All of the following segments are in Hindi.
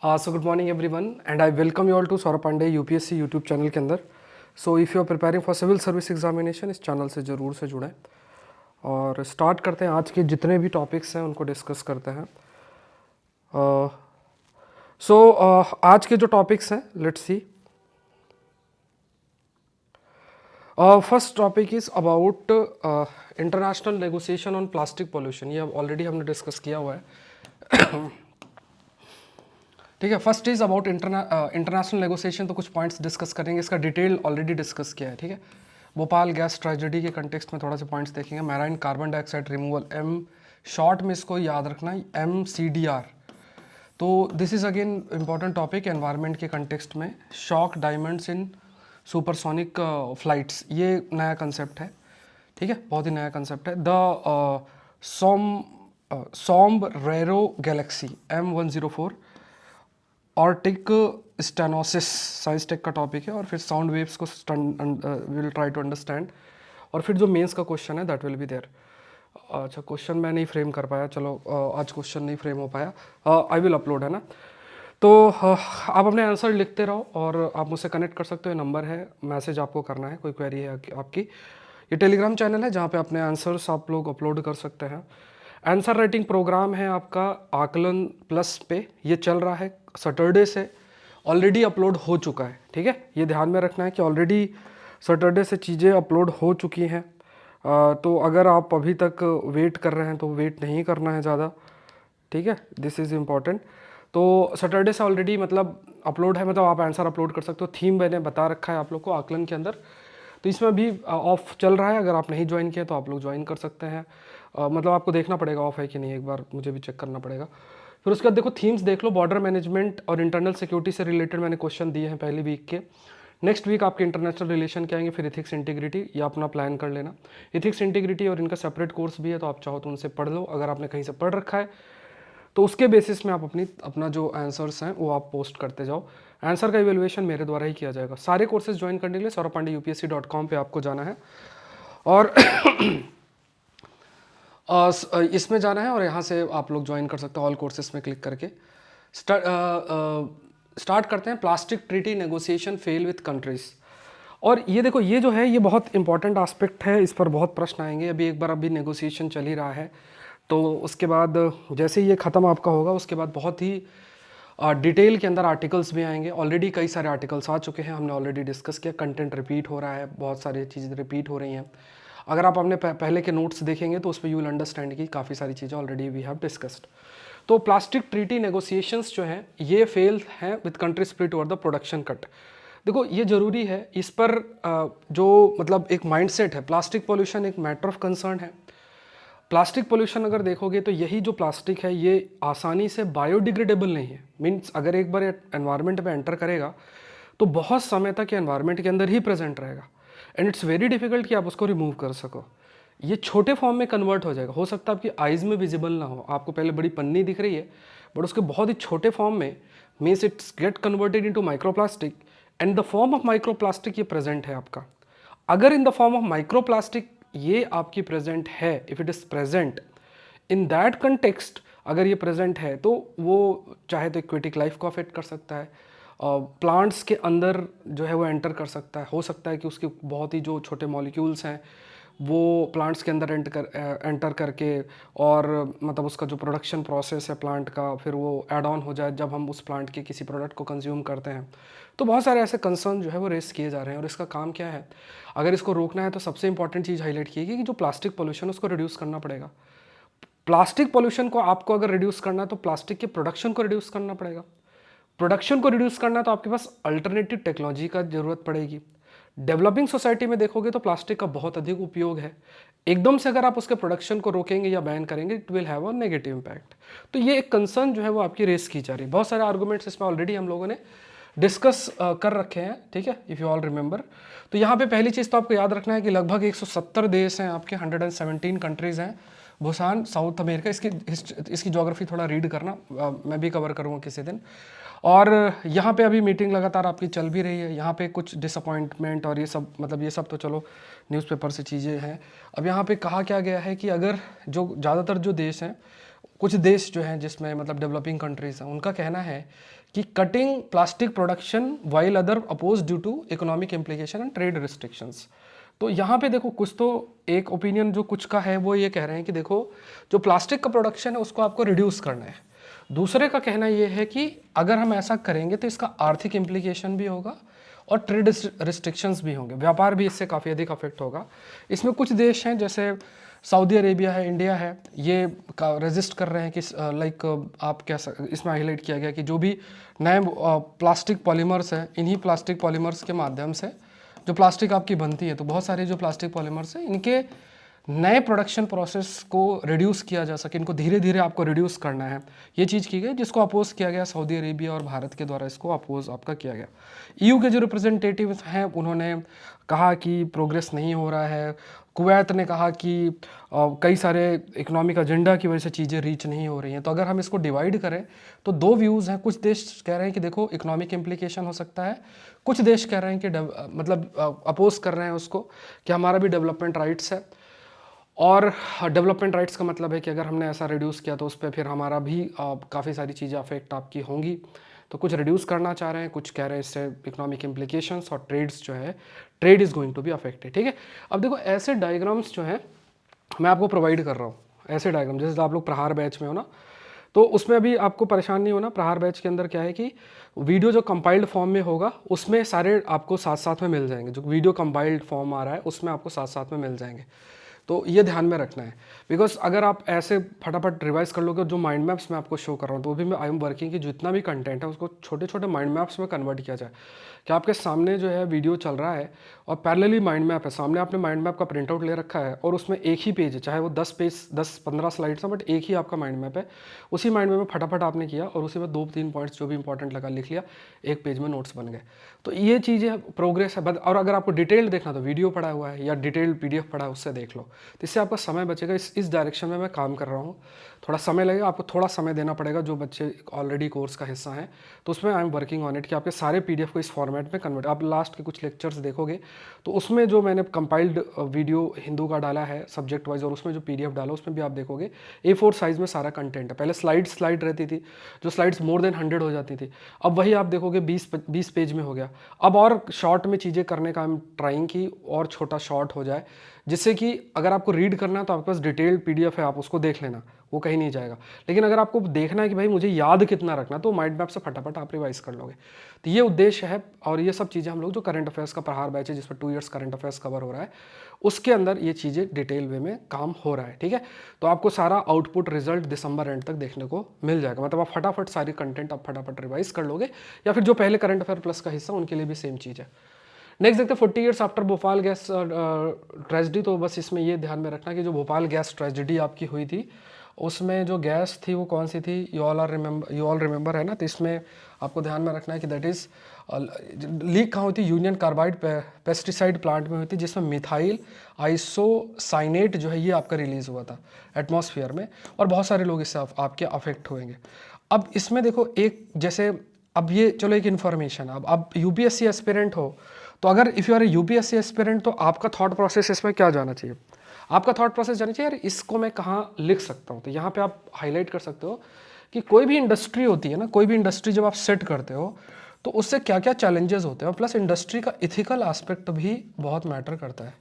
So good morning everyone and I welcome you all to Saurabh Pandey UPSC YouTube channel के अंदर। So if you are preparing for civil service examination इस चैनल से ज़रूर से जुड़ें और स्टार्ट करते हैं। आज के जितने भी टॉपिक्स हैं उनको डिस्कस करते हैं। आज के जो टॉपिक्स हैं let's see. First topic is about international negotiation on plastic pollution. ये ऑलरेडी हमने डिस्कस किया हुआ है। ठीक है, first is about international negotiation. तो कुछ पॉइंट्स डिस्कस करेंगे, इसका डिटेल ऑलरेडी डिस्कस किया है। ठीक है, भोपाल गैस ट्रेजेडी के कंटेक्स्ट में थोड़ा से पॉइंट्स देखेंगे। Marine carbon dioxide removal, in short में इसको याद रखना, MCDR। तो this is again important topic environment के कंटेक्स्ट में। Shock diamonds in supersonic flights, ये नया कंसेप्ट है। ठीक है, बहुत ही नया कंसेप्ट है। The Sombrero Galaxy M104, aortic stenosis science tech का टॉपिक है। और फिर साउंड वेव्स को विल ट्राई टू अंडरस्टैंड। और फिर जो मेंस का क्वेश्चन है दैट विल बी देयर। अच्छा, क्वेश्चन मैं नहीं फ्रेम कर पाया, चलो आज क्वेश्चन नहीं फ्रेम हो पाया, आई विल अपलोड, है ना। तो आप अपने आंसर लिखते रहो और आप मुझसे कनेक्ट कर सकते हो। नंबर है, मैसेज आपको करना है, कोई क्वेरी है आपकी। ये टेलीग्राम चैनल है जहाँ पे अपने आंसर्स आप लोग अपलोड कर सकते हैं। आंसर राइटिंग प्रोग्राम है आपका आकलन प्लस पे, ये चल रहा है सैटरडे से, ऑलरेडी अपलोड हो चुका है। ठीक है, ये ध्यान में रखना है कि ऑलरेडी सैटरडे से चीज़ें अपलोड हो चुकी हैं। तो अगर आप अभी तक वेट कर रहे हैं तो वेट नहीं करना है ज़्यादा। ठीक है, दिस इज़ इम्पॉर्टेंट। तो सैटरडे से ऑलरेडी मतलब अपलोड है, मतलब आप आंसर अपलोड कर सकते हो। थीम मैंने बता रखा है आप लोग को आकलन के अंदर, तो इसमें भी ऑफ चल रहा है। अगर आप नहीं ज्वाइन किया तो आप लोग ज्वाइन कर सकते हैं। मतलब आपको देखना पड़ेगा ऑफ है कि नहीं, एक बार मुझे भी चेक करना पड़ेगा। फिर उसके बाद देखो थीम्स देख लो। बॉर्डर मैनेजमेंट और इंटरनल सिक्योरिटी से रिलेटेड मैंने क्वेश्चन दिए हैं पहली वीक के। नेक्स्ट वीक आपके इंटरनेशनल रिलेशन के आएंगे, फिर इथिक्स इंटीग्रिटी, या अपना प्लान कर लेना। इथिक्स इंटीग्रिटी और इनका सेपरेट कोर्स भी है, तो आप चाहो तो उनसे पढ़ लो। अगर आपने कहीं से पढ़ रखा है तो उसके बेसिस में आप अपना जो आंसर्स हैं वो आप पोस्ट करते जाओ। आंसर का इवेल्युएशन मेरे द्वारा ही किया जाएगा। सारे कोर्सेज ज्वाइन करने के लिए saurabpande.upsc.com पे आपको जाना है और इसमें जाना है और यहाँ से आप लोग ज्वाइन कर सकते हो ऑल कोर्सेज में क्लिक करके। स्टार्ट करते हैं। Plastic treaty negotiation fail with countries. और ये देखो, ये जो है ये बहुत इंपॉर्टेंट एस्पेक्ट है, इस पर बहुत प्रश्न आएंगे। अभी नेगोशिएशन चल ही रहा है, तो उसके बाद जैसे ही ये ख़त्म आपका होगा उसके बाद बहुत ही डिटेल के अंदर आर्टिकल्स भी आएंगे। ऑलरेडी कई सारे आर्टिकल्स आ चुके हैं, हमने ऑलरेडी डिस्कस किया। कंटेंट रिपीट हो रहा है, बहुत सारी चीज़ें रिपीट हो रही हैं। अगर आप अपने पहले के नोट्स देखेंगे तो उस पर यू विल अंडरस्टैंड कि काफ़ी सारी चीज़ें ऑलरेडी वी हैव डिस्कस्ड। तो प्लास्टिक ट्रीटी नेगोशिएशंस जो हैं ये फेल हैं with country split over the production cut. देखो ये ज़रूरी है, इस पर जो मतलब एक माइंडसेट है, प्लास्टिक पॉल्यूशन एक मैटर ऑफ कंसर्न है। प्लास्टिक पोल्यूशन अगर देखोगे तो यही जो प्लास्टिक है ये आसानी से बायोडिग्रेडेबल नहीं है। मीन्स अगर एक बार एनवायरनमेंट में एंटर करेगा तो बहुत समय तक ये एनवायरनमेंट के अंदर ही प्रेजेंट रहेगा एंड इट्स वेरी डिफिकल्ट कि आप उसको रिमूव कर सको। ये छोटे फॉर्म में कन्वर्ट हो जाएगा। हो सकता है आपकी आइज़ में विजिबल ना हो, आपको पहले बड़ी पन्नी दिख रही है, बट उसके बहुत ही छोटे फॉर्म में means it's get converted into microplastic and the form of microplastic ये प्रेजेंट है आपका। अगर in the form of microplastic ये आपकी प्रेजेंट है, if it is present in that context, अगर ये प्रेजेंट है तो वो चाहे तो एक्वेटिक लाइफ को अफेक्ट कर सकता है, प्लांट्स के अंदर जो है वो एंटर कर सकता है। हो सकता है कि उसके बहुत ही जो छोटे मॉलिक्यूल्स हैं वो प्लांट्स के अंदर एंटर करके और मतलब उसका जो प्रोडक्शन प्रोसेस है प्लांट का, फिर वो ऐड ऑन हो जाए जब हम उस प्लांट के किसी प्रोडक्ट को कंज्यूम करते हैं। तो बहुत सारे ऐसे कंसर्न जो है वो रेस किए जा रहे हैं और इसका काम क्या है। अगर इसको रोकना है तो सबसे इंपॉर्टेंट चीज़ हाईलाइट की कि जो प्लास्टिक पोल्यूशन उसको रिड्यूस करना पड़ेगा। प्लास्टिक पोल्यूशन को आपको अगर रिड्यूस करना है तो प्लास्टिक के प्रोडक्शन को रिड्यूस करना पड़ेगा। प्रोडक्शन को रिड्यूस करना है तो आपके पास अल्टरनेटिव टेक्नोलॉजी का ज़रूरत पड़ेगी। डेवलपिंग सोसाइटी में देखोगे तो प्लास्टिक का बहुत अधिक उपयोग है। एकदम से अगर आप उसके प्रोडक्शन को रोकेंगे या बैन करेंगे it will have a negative impact. तो ये एक कंसर्न जो है वो आपकी रेस की जा रही है। बहुत सारे आर्गूमेंट्स इसमें ऑलरेडी हम लोगों ने डिस्कस कर रखे हैं। ठीक है, इफ़ यू ऑल रिमेंबर। तो यहाँ पे पहली चीज़ तो आपको याद रखना है कि लगभग 170 देश हैं आपके, 117 कंट्रीज़ हैं। भूटान, साउथ अमेरिका, इसकी ज्योग्राफी थोड़ा रीड करना, मैं भी कवर करूँगा किसी दिन। और यहाँ पे अभी मीटिंग लगातार आपकी चल भी रही है। यहाँ पे कुछ डिसअपॉइंटमेंट और ये सब मतलब ये सब तो चलो न्यूज़पेपर से चीज़ें हैं। अब यहाँ पे कहा क्या गया है कि अगर जो ज़्यादातर जो देश हैं कुछ देश जो हैं जिसमें मतलब डेवलपिंग कंट्रीज हैं, उनका कहना है कि cutting plastic production while other oppose due to economic implication and trade restrictions. तो यहाँ पे देखो कुछ तो एक ओपिनियन जो कुछ का है वो ये कह रहे हैं कि देखो जो प्लास्टिक का प्रोडक्शन है उसको आपको रिड्यूस करना है। दूसरे का कहना ये है कि अगर हम ऐसा करेंगे तो इसका आर्थिक इम्प्लीकेशन भी होगा और ट्रेड रिस्ट्रिक्शंस भी होंगे, व्यापार भी इससे काफ़ी अधिक अफेक्ट होगा। इसमें कुछ देश हैं जैसे सऊदी अरेबिया है, इंडिया है, ये रेजिस्ट कर रहे हैं कि लाइक आप क्या इसमें हाईलाइट किया गया कि जो भी नए प्लास्टिक पॉलीमर्स हैं, इन्हीं प्लास्टिक पॉलीमर्स के माध्यम से जो प्लास्टिक आपकी बनती है, तो बहुत सारे जो प्लास्टिक पॉलीमर्स हैं इनके नए प्रोडक्शन प्रोसेस को रिड्यूस किया जा सके, इनको धीरे धीरे आपको रिड्यूस करना है, ये चीज़ की गई जिसको अपोज किया गया सऊदी अरेबिया और भारत के द्वारा इसको अपोज आपका किया गया। ईयू के जो रिप्रेजेंटेटिव हैं उन्होंने कहा कि प्रोग्रेस नहीं हो रहा है। कुवैत ने कहा कि कई सारे इकोनॉमिक एजेंडा की वजह से चीज़ें रीच नहीं हो रही हैं। तो अगर हम इसको डिवाइड करें तो दो व्यूज़ हैं। कुछ देश कह रहे हैं कि देखो इकोनॉमिक इम्प्लीकेशन हो सकता है, कुछ देश कह रहे हैं कि मतलब अपोज कर रहे हैं उसको कि हमारा भी डेवलपमेंट राइट्स है। और डेवलपमेंट राइट्स का मतलब है कि अगर हमने ऐसा रिड्यूस किया तो उस पर फिर हमारा भी काफ़ी सारी चीज़ें अफेक्ट आपकी होंगी। तो कुछ रिड्यूस करना चाह रहे हैं, कुछ कह रहे हैं इससे इकोनॉमिक इम्प्लीकेशंस और ट्रेड्स जो है, trade is going to be affected. ठीक है, अब देखो ऐसे डायग्राम्स जो हैं मैं आपको प्रोवाइड कर रहा हूँ, ऐसे डायग्राम जैसे आप लोग प्रहार बैच में हो ना, तो उसमें अभी आपको परेशान नहीं होना। प्रहार बैच के अंदर क्या है कि वीडियो जो कंपाइल्ड फॉर्म में होगा उसमें सारे आपको साथ साथ में मिल जाएंगे। जो वीडियो कंपाइल्ड फॉर्म आ रहा है उसमें आपको साथ साथ में मिल जाएंगे। तो ये ध्यान में रखना है, बिकॉज अगर आप ऐसे फटाफट रिवाइज कर लोगे, जो माइंड मैप्स मैं आपको शो कर रहा हूँ तो वो भी मैं आई एम वर्किंग कि जितना भी कंटेंट है उसको छोटे छोटे माइंड मैप्स में कन्वर्ट किया जाए कि आपके सामने जो है वीडियो चल रहा है और पैरेलली माइंड मैप है, सामने आपने माइंड मैप का प्रिंट आउट ले रखा है और उसमें एक ही पेज है, चाहे वो 10 पेज 10-15 स्लाइड्स है, बट एक ही आपका माइंड मैप है। उसी माइंड मैप में फटाफट आपने किया और उसी में 2-3 पॉइंट्स जो भी इंपॉर्टेंट लगा लिख लिया, एक पेज में नोट्स बन गए। तो ये चीज़ें प्रोग्रेस है। और अगर आपको डिटेल देखना तो वीडियो पढ़ा हुआ है या डिटेल PDF पढ़ा है उससे देख लो, तो इससे आपका समय बचेगा। इस डायरेक्शन में मैं काम कर रहा हूँ। थोड़ा समय लगेगा, आपको थोड़ा समय देना पड़ेगा जो बच्चे ऑलरेडी कोर्स का हिस्सा हैं, तो उसमें I am working on it कि आपके सारे PDF को इस फॉर्मेट में कन्वर्ट। आप लास्ट के कुछ लेक्चर्स देखोगे तो उसमें जो मैंने कंपाइल्ड वीडियो हिंदू का डाला है सब्जेक्ट वाइज, और उसमें जो PDF डाला उसमें भी आप देखोगे A4 साइज़ में सारा कंटेंट है। पहले स्लाइड रहती थी, जो स्लाइड्स मोर देन 100 हो जाती थी, अब वही आप देखोगे 20 पेज में हो गया। अब और शॉर्ट में चीज़ें करने का आई एम ट्राइंग कि और छोटा शॉर्ट हो जाए, जिससे कि अगर आपको रीड करना है तो आपके पास डिटेल्ड PDF है, आप उसको देख लेना, वो कहीं नहीं जाएगा। लेकिन अगर आपको देखना है कि भाई मुझे याद कितना रखना, तो माइंड मैप से फटाफट आप रिवाइज कर लोगे। तो ये उद्देश्य है। और ये सब चीज़ें हम लोग जो करंट अफेयर्स का प्रहार बैच है जिसमें 2 इयर्स करंट अफेयर्स कवर हो रहा है, उसके अंदर ये चीज़ें डिटेल वे में काम हो रहा है। ठीक है, तो आपको सारा आउटपुट रिजल्ट दिसंबर एंड तक देखने को मिल जाएगा। मतलब आप फटाफट सारी कंटेंट आप फटाफट रिवाइज कर लोगे, या फिर जो पहले करंट अफेयर प्लस का हिस्सा उनके लिए भी सेम चीज़ है। नेक्स्ट देखते हैं 40 years after Bhopal gas tragedy. तो बस इसमें ये ध्यान में रखना कि जो भोपाल गैस ट्रेजिडी आपकी हुई थी उसमें जो गैस थी वो कौन सी थी, यू ऑल रिमेंबर है ना। तो इसमें आपको ध्यान में रखना है कि दैट इज़ लीक कहाँ हुई थी, यूनियन कार्बाइड पेस्टिसाइड प्लांट में हुई थी, जिसमें मिथाइल आइसोसाइनेट जो है ये आपका रिलीज़ हुआ था एटमॉस्फेयर में, और बहुत सारे लोग इससे आपके अफेक्ट होंगे। अब इसमें देखो एक जैसे, अब ये चलो एक इन्फॉर्मेशन, अब आप UPSC एस्पिरेंट हो, तो अगर if you are UPSC aspirant तो आपका थॉट प्रोसेस इसमें क्या जाना चाहिए, आपका थॉट प्रोसेस जाना चाहिए यार इसको मैं कहाँ लिख सकता हूँ। तो यहाँ पे आप हाईलाइट कर सकते हो कि कोई भी इंडस्ट्री होती है ना, कोई भी इंडस्ट्री जब आप सेट करते हो तो उससे क्या क्या चैलेंजेस होते हैं, प्लस इंडस्ट्री का इथिकल एस्पेक्ट भी बहुत मैटर करता है।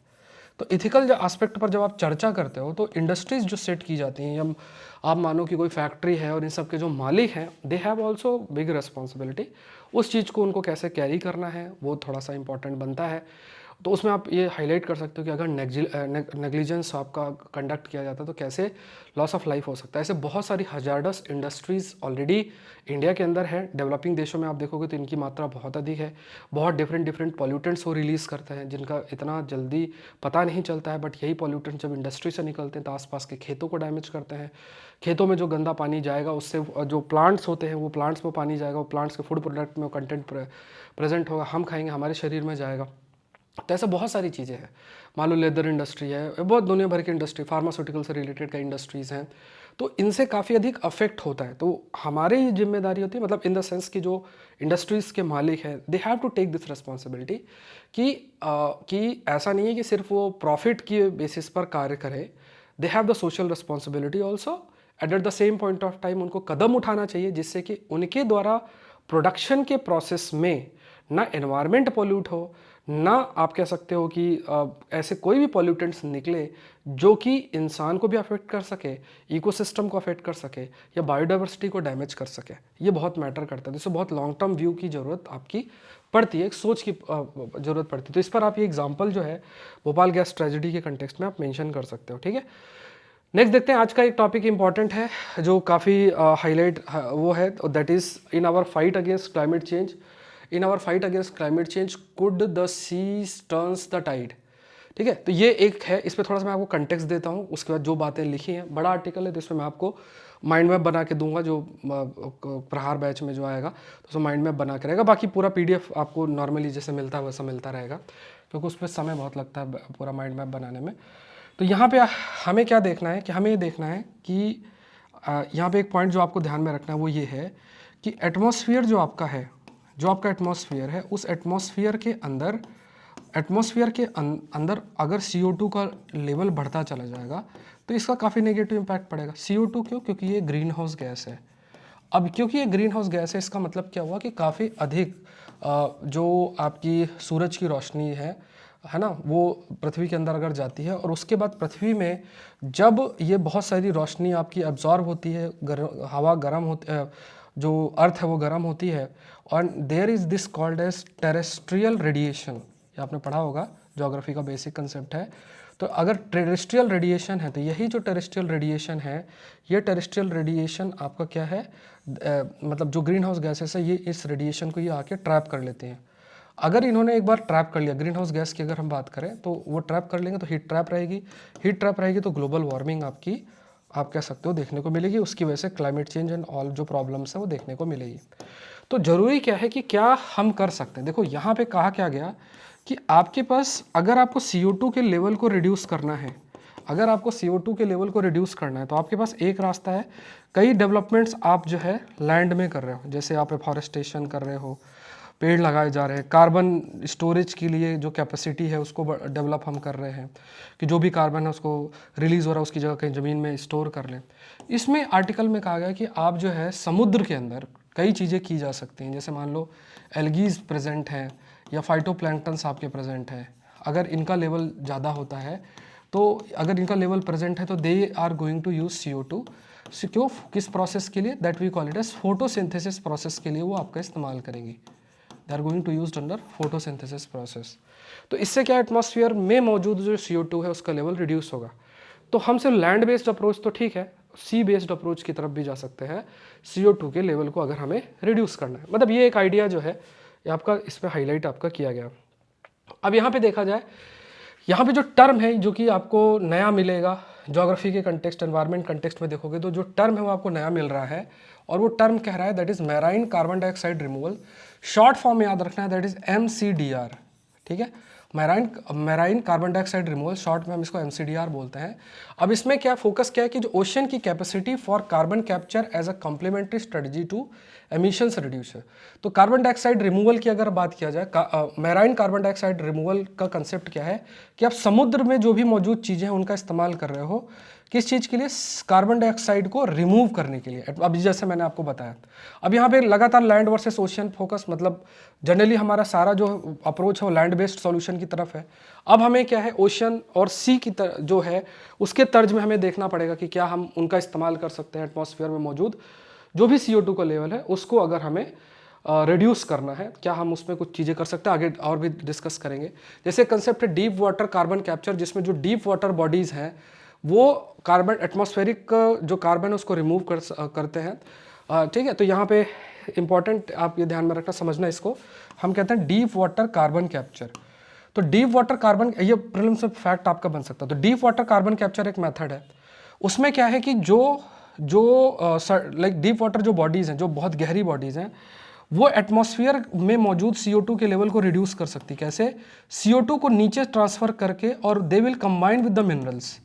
तो इथिकल एस्पेक्ट पर जब आप चर्चा करते हो तो इंडस्ट्रीज जो सेट की जाती हैं, या आप मानो कि कोई फैक्ट्री है और इन सब के जो मालिक हैं they have also big responsibility, उस चीज़ को उनको कैसे कैरी करना है वो थोड़ा सा इंपॉर्टेंट बनता है। तो उसमें आप ये हाईलाइट कर सकते हो कि अगर नेग्लिजेंस आपका कंडक्ट किया जाता है तो कैसे लॉस ऑफ लाइफ हो सकता है। ऐसे बहुत सारी हजार्डस इंडस्ट्रीज़ ऑलरेडी इंडिया के अंदर है। डेवलपिंग देशों में आप देखोगे तो इनकी मात्रा बहुत अधिक है, बहुत डिफरेंट पॉल्यूटेंट्स वो रिलीज़ करते हैं जिनका इतना जल्दी पता नहीं चलता है, बट यही पॉल्यूटेंट जब इंडस्ट्री से निकलते हैं तो आसपास के खेतों को डैमेज करते हैं। खेतों में जो गंदा पानी जाएगा उससे जो प्लांट्स होते हैं वो प्लांट्स में पानी जाएगा, वो प्लांट्स के फूड प्रोडक्ट में कंटेंट प्रेजेंट होगा, हम खाएंगे, हमारे शरीर में जाएगा। तो ऐसा बहुत सारी चीज़ें हैं। मान लो लेदर इंडस्ट्री है, बहुत दुनिया भर की इंडस्ट्री, फार्मास्यूटिकल से रिलेटेड कई इंडस्ट्रीज़ हैं, तो इनसे काफ़ी अधिक अफेक्ट होता है। तो हमारी ही जिम्मेदारी होती है, मतलब इन द सेंस कि जो इंडस्ट्रीज़ के मालिक हैं they have to take this responsibility कि ऐसा नहीं है कि सिर्फ वो प्रॉफिट की बेसिस पर कार्य करें, they have the social responsibility also at the same point of time उनको कदम उठाना चाहिए जिससे कि उनके द्वारा प्रोडक्शन के प्रोसेस में ना एनवायरनमेंट पोल्यूट हो, ना आप कह सकते हो कि ऐसे कोई भी पॉल्यूटेंट्स निकले जो कि इंसान को भी अफेक्ट कर सके, इकोसिस्टम को अफेक्ट कर सके या बायोडाइवर्सिटी को डैमेज कर सके। ये बहुत मैटर करता है, जिससे बहुत लॉन्ग टर्म व्यू की ज़रूरत आपकी पड़ती है, एक सोच की ज़रूरत पड़ती है। तो इस पर आप ये एग्जांपल जो है भोपाल गैस ट्रेजेडी के कंटेक्स्ट में आप मेंशन कर सकते हो, ठीक है। नेक्स्ट देखते हैं, आज का एक टॉपिक इंपॉर्टेंट है जो काफ़ी हाईलाइट वो है, that is in our fight against climate change. In our fight against climate change could the seas turns the tide. ठीक है, तो ये एक है, इस पर थोड़ा सा मैं आपको कंटेक्स्ट देता हूँ, उसके बाद जो बातें लिखी हैं, बड़ा आर्टिकल है तो इसमें मैं आपको माइंड मैप बना के दूंगा, जो प्रहार बैच में जो आएगा तो उसमें माइंड मैप बना के रहेगा। बाकी पूरा पीडीएफ आपको नॉर्मली जैसे मिलता है वैसा मिलता रहेगा, क्योंकि उस पर समय बहुत लगता है पूरा माइंड मैप बनाने में। तो यहाँ पे हमें क्या देखना है कि हमें ये देखना है कि यहाँ पे एक पॉइंट जो आपको ध्यान में रखना है वो ये है कि एटमॉस्फेयर जो आपका है, जो आपका एटमॉस्फेयर है, उस एटमॉस्फेयर के अंदर अगर CO2 का लेवल बढ़ता चला जाएगा तो इसका काफ़ी नेगेटिव इम्पैक्ट पड़ेगा। CO2 क्यों? क्योंकि ये ग्रीन हाउस गैस है। अब क्योंकि ये ग्रीन हाउस गैस है, इसका मतलब क्या हुआ कि काफ़ी अधिक जो आपकी सूरज की रोशनी है ना, वो पृथ्वी के अंदर अगर जाती है और उसके बाद पृथ्वी में जब ये बहुत सारी रोशनी आपकी एब्जॉर्ब होती है, हवा गर्म होती है, जो अर्थ है वो गर्म होती है, और there is this called as terrestrial radiation. ये आपने पढ़ा होगा, ज्योग्राफी का बेसिक कंसेप्ट है। तो अगर टेरेस्ट्रियल रेडिएशन है तो यही जो टेरेस्ट्रियल रेडिएशन है, ये टेरेस्ट्रियल रेडिएशन आपका क्या है, मतलब जो ग्रीन हाउस गैसेस है ये इस रेडिएशन को ये आके ट्रैप कर लेते हैं। अगर इन्होंने एक बार ट्रैप कर लिया, ग्रीन हाउस गैस की अगर हम बात करें तो वो ट्रैप कर लेंगे तो हीट ट्रैप रहेगी, हीट ट्रैप रहेगी तो ग्लोबल वार्मिंग आपकी आप कह सकते हो देखने को मिलेगी, उसकी वजह से क्लाइमेट चेंज एंड ऑल जो प्रॉब्लम्स है वो देखने को मिलेगी। तो ज़रूरी क्या है कि क्या हम कर सकते हैं। देखो यहाँ पे कहा क्या गया कि आपके पास अगर आपको CO2 के लेवल को रिड्यूस करना है, अगर आपको CO2 के लेवल को रिड्यूस करना है तो आपके पास एक रास्ता है। कई डेवलपमेंट्स आप जो है लैंड में कर रहे हो, जैसे आप एफॉरेस्टेशन कर रहे हो, पेड़ लगाए जा रहे हैं, कार्बन स्टोरेज के लिए जो कैपेसिटी है उसको डेवलप हम कर रहे हैं कि जो भी कार्बन है उसको रिलीज़ हो रहा है उसकी जगह कहीं ज़मीन में स्टोर कर लें। इसमें आर्टिकल में कहा गया कि आप जो है समुद्र के अंदर कई चीज़ें की जा सकती हैं, जैसे मान लो एल्गीज प्रेजेंट हैं या फाइटोप्लैंक्टन्स आपके प्रेजेंट हैं। अगर इनका लेवल ज़्यादा होता है तो अगर इनका लेवल प्रेजेंट है तो they are going to use CO2। क्यों? किस प्रोसेस के लिए? That we call it as photosynthesis process के लिए वो आपका इस्तेमाल करेंगी। They are going to use under photosynthesis process. तो इससे क्या एटमॉस्फेयर में मौजूद जो CO2 है उसका लेवल रिड्यूस होगा। तो हम सिर्फ लैंड बेस्ड अप्रोच तो ठीक है, सी बेस्ड अप्रोच की तरफ भी जा सकते हैं CO2 के लेवल को अगर हमें रिड्यूस करना है। मतलब ये एक आइडिया जो है ये आपका इसमें हाईलाइट आपका किया गया। अब यहाँ पे देखा जाए, यहाँ पे जो टर्म है जो कि आपको नया मिलेगा ज्योग्राफी के कंटेक्स्ट, एनवायरनमेंट कंटेक्स्ट में देखोगे तो जो टर्म है वो आपको नया मिल रहा है, और वो टर्म कह रहा है that is marine carbon dioxide removal. Short form में याद रखना है, दैट इज़ MCDR। ठीक है, marine carbon dioxide removal, short में हम इसको MCDR बोलते हैं। अब इसमें क्या फोकस क्या है कि जो ओशन की capacity for carbon capture as a complementary strategy to emissions reduce है। तो कार्बन डाइऑक्साइड रिमूवल की अगर बात किया जाए, मैराइन कार्बन डाइऑक्साइड रिमूवल का कंसेप्ट क्या है कि आप समुद्र में जो भी मौजूद चीज़ें हैं उनका इस्तेमाल कर रहे हो, किस चीज़ के लिए? कार्बन डाइऑक्साइड को रिमूव करने के लिए। अब जैसे मैंने आपको बताया, अब यहाँ पे लगातार लैंड वर्सेस ओशियन फोकस, मतलब जनरली हमारा सारा जो अप्रोच है वो लैंड बेस्ड सॉल्यूशन की तरफ है। अब हमें क्या है, ओशन और सी की जो है उसके तर्ज में हमें देखना पड़ेगा कि क्या हम उनका इस्तेमाल कर सकते हैं एटमॉस्फेयर में मौजूद जो भी CO2 का लेवल है उसको अगर हमें रिड्यूस करना है, क्या हम उसमें कुछ चीज़ें कर सकते हैं, आगे और भी डिस्कस करेंगे। जैसे कंसेप्ट है डीप वाटर कार्बन कैप्चर, जिसमें जो डीप वाटर बॉडीज़ हैं वो कार्बन एटमॉस्फेरिक जो कार्बन है उसको रिमूव करते हैं। ठीक है, तो यहाँ पे इंपॉर्टेंट आप ये ध्यान में रखना, समझना इसको, हम कहते हैं डीप वाटर कार्बन कैप्चर। तो डीप वाटर कार्बन, ये प्रीलिम्स में फैक्ट आपका बन सकता है। तो डीप वाटर कार्बन कैप्चर एक मेथड है, उसमें क्या है कि जो लाइक डीप वाटर जो बॉडीज़ हैं, जो बहुत गहरी बॉडीज़ हैं, वो एटमॉस्फेयर में मौजूद CO2 के लेवल को रिड्यूस कर सकती है। कैसे? CO2 को नीचे ट्रांसफ़र करके, और they will combine with the minerals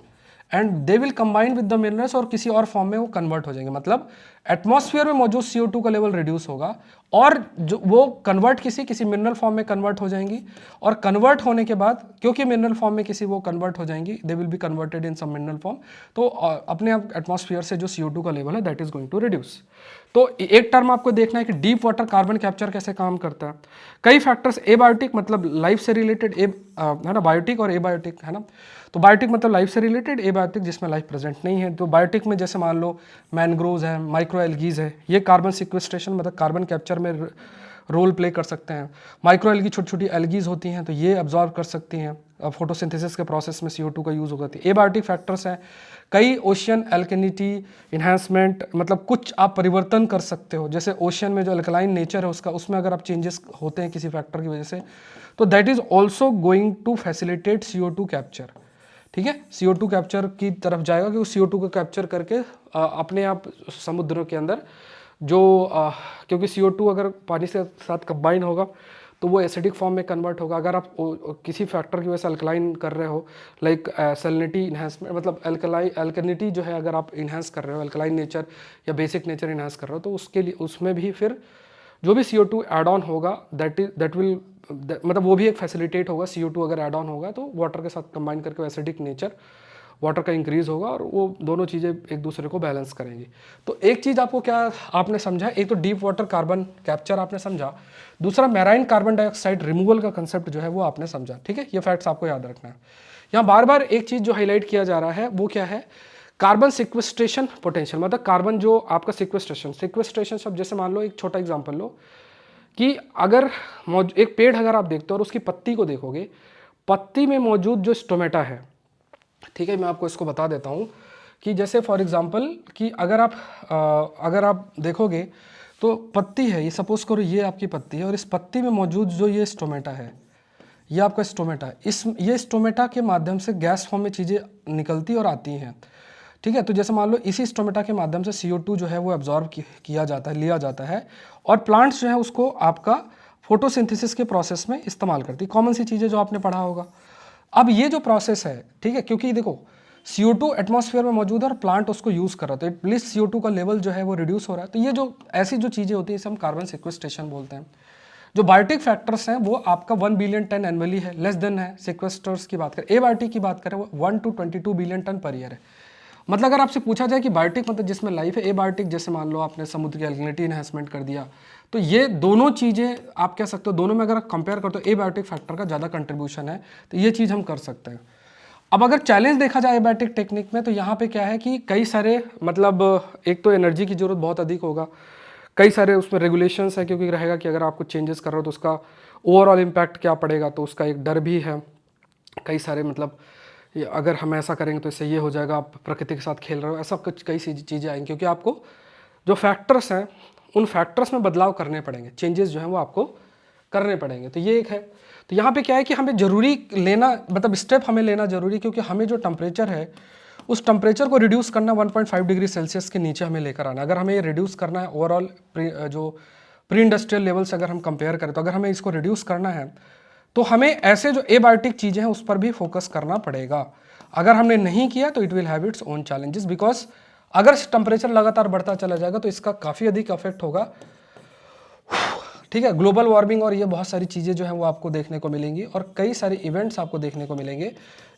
and they will combine with the minerals और किसी और फॉर्म में वो कन्वर्ट हो जाएंगे। मतलब एटमॉस्फेयर में मौजूद CO2 का लेवल रिड्यूस होगा और जो वो कन्वर्ट किसी मिनरल फॉर्म में कन्वर्ट हो जाएंगी, और कन्वर्ट होने के बाद क्योंकि मिनरल फॉर्म में किसी वो कन्वर्ट हो जाएंगी, they will be converted in some mineral form, तो अपने आप एटमॉस्फेयर से जो CO2 का लेवल है that is going to reduce. तो एक टर्म आपको देखना है कि डीप वाटर कार्बन कैप्चर कैसे काम करता है। कई फैक्टर्स, एबायोटिक मतलब लाइफ से रिलेटेड, है ना, बायोटिक और एबायोटिक, है ना। तो बायोटिक मतलब लाइफ से रिलेटेड, एबायोटिक जिसमें लाइफ प्रेजेंट नहीं है। तो बायोटिक में जैसे मान लो मैनग्रोव्स है, माइक्रो एल्गीज है, ये कार्बन सिक्वेस्ट्रेशन मतलब कार्बन कैप्चर में रोल प्ले कर सकते हैं। माइक्रो एल्गी छोटी छोटी एल्गीज होती हैं तो ये अब्जॉर्ब कर सकती हैं, फोटोसिंथेसिस के प्रोसेस में CO2 का यूज़ होती है। एबायोटिक फैक्टर्स हैं कई, ओशियन एल्केनिटी इन्हांसमेंट, मतलब कुछ आप परिवर्तन कर सकते हो, जैसे ओशियन में जो अल्कलाइन नेचर है उसका, उसमें अगर आप चेंजेस होते हैं किसी फैक्टर की वजह से, तो that is also going to facilitate CO2 capture. ठीक है, CO2 कैप्चर की तरफ जाएगा कि वो CO2 को कैप्चर करके अपने आप समुद्रों के अंदर जो क्योंकि CO2 अगर पानी से साथ कंबाइन होगा तो वो एसिडिक फॉर्म में कन्वर्ट होगा। अगर आप किसी फैक्टर की वजह से अल्कलाइन कर रहे हो, लाइक सैलिनिटी इन्हांसमेंट, मतलब अल्कलिनिटी जो है अगर आप इन्हांस कर रहे हो, अल्कलाइन नेचर या बेसिक नेचर इन्हांस कर रहे हो, तो उसके लिए उसमें भी फिर जो भी CO2 ऐड ऑन होगा दैट विल मतलब वो भी एक फैसिलिटेट होगा। CO2 अगर ऐड ऑन होगा तो वाटर के साथ कंबाइन करके एसिडिक नेचर वाटर का इंक्रीज होगा और वो दोनों चीज़ें एक दूसरे को बैलेंस करेंगी। तो एक चीज़ आपको क्या आपने समझा, एक तो डीप वाटर कार्बन कैप्चर आपने समझा, दूसरा मैराइन कार्बन डाइऑक्साइड रिमूवल का कंसेप्ट जो है वो आपने समझा। ठीक है, ये फैक्ट्स आपको याद रखना है। यहाँ बार बार एक चीज़ जो हाईलाइट किया जा रहा है वो क्या है, कार्बन सिक्वेस्ट्रेशन पोटेंशियल, मतलब कार्बन जो आपका सिक्वेस्ट्रेशन शब्द, जैसे मान लो एक छोटा एग्जांपल लो कि अगर एक पेड़ अगर आप देखते हो और उसकी पत्ती को देखोगे, पत्ती में मौजूद जो स्टोमेटा है, ठीक है, मैं आपको इसको बता देता हूँ कि जैसे फॉर एग्जांपल कि अगर आप देखोगे तो पत्ती है, ये सपोज करो ये आपकी पत्ती है और इस पत्ती में मौजूद जो ये स्टोमेटा है, ये आपका स्टोमेटा है, ये स्टोमेटा के माध्यम से गैस फॉर्म में चीज़ें निकलती और आती हैं। ठीक है, तो जैसे मान लो इसी स्टोमेटा के माध्यम से CO2 जो है वो एब्जॉर्ब किया जाता है, लिया जाता है, और प्लांट्स जो है उसको आपका फोटोसिंथेसिस के प्रोसेस में इस्तेमाल करती है। कॉमन सी चीज़ें जो आपने पढ़ा होगा। अब ये जो प्रोसेस है, ठीक है, क्योंकि देखो CO2 एटमॉस्फेयर में मौजूद है और प्लांट उसको यूज़ कर रहा है, तो एटलीस्ट CO2 का लेवल जो है वो रिड्यूस हो रहा है। तो ये जो ऐसी जो चीज़ें होती हैं इसे हम कार्बन सिक्वेस्ट्रेशन बोलते हैं। जो बायोटिक फैक्टर्स हैं वो आपका 1 बिलियन टन एनुअली है, लेस देन है। सिक्वेस्टर्स की बात करें, एबायोटिक की बात करें, वो 1 to 22 billion ton per year है। मतलब अगर आपसे पूछा जाए कि बायोटिक मतलब जिसमें लाइफ है, एबायोटिक जैसे मान लो आपने समुद्र की एल्कलिनिटी इन्हांसमेंट कर दिया, तो ये दोनों चीज़ें आप कह सकते हो, दोनों में अगर कंपेयर करते हो एबायोटिक फैक्टर का ज़्यादा कंट्रीब्यूशन है, तो ये चीज़ हम कर सकते हैं। अब अगर चैलेंज देखा जाए एबायोटिक टेक्निक में, तो यहाँ पे क्या है कि कई सारे मतलब एक तो एनर्जी की ज़रूरत बहुत अधिक होगा, कई सारे उसमें रेगुलेशंस है, क्योंकि रहेगा कि अगर आप कुछ चेंजेस कर रहे हो तो उसका ओवरऑल इम्पैक्ट क्या पड़ेगा, तो उसका एक डर भी है। कई सारे मतलब अगर हम ऐसा करेंगे तो इससे ये हो जाएगा, आप प्रकृति के साथ खेल रहे हो, ऐसा कुछ कई चीज़ें आएंगी, क्योंकि आपको जो फैक्टर्स हैं उन फैक्टर्स में बदलाव करने पड़ेंगे, चेंजेस जो हैं वो आपको करने पड़ेंगे। तो ये एक है। तो यहाँ पे क्या है कि हमें ज़रूरी लेना, मतलब स्टेप हमें लेना ज़रूरी, क्योंकि हमें जो टेम्परेचर है उस टेम्परेचर को रिड्यूस करना 1.5 डिग्री सेल्सियस के नीचे हमें लेकर आना। अगर हमें ये रिड्यूस करना है ओवरऑल जो प्री इंडस्ट्रियल लेवल से अगर हम कंपेयर करें, तो अगर हमें इसको रिड्यूस करना है तो हमें ऐसे जो एबायोटिक चीज़ें हैं उस पर भी फोकस करना पड़ेगा। अगर हमने नहीं किया तो it will have its own challenges, because अगर टेम्परेचर लगातार बढ़ता चला जाएगा तो इसका काफ़ी अधिक इफेक्ट होगा। ठीक है, ग्लोबल वार्मिंग और ये बहुत सारी चीज़ें जो हैं वो आपको देखने को मिलेंगी, और कई सारे इवेंट्स आपको देखने को मिलेंगे।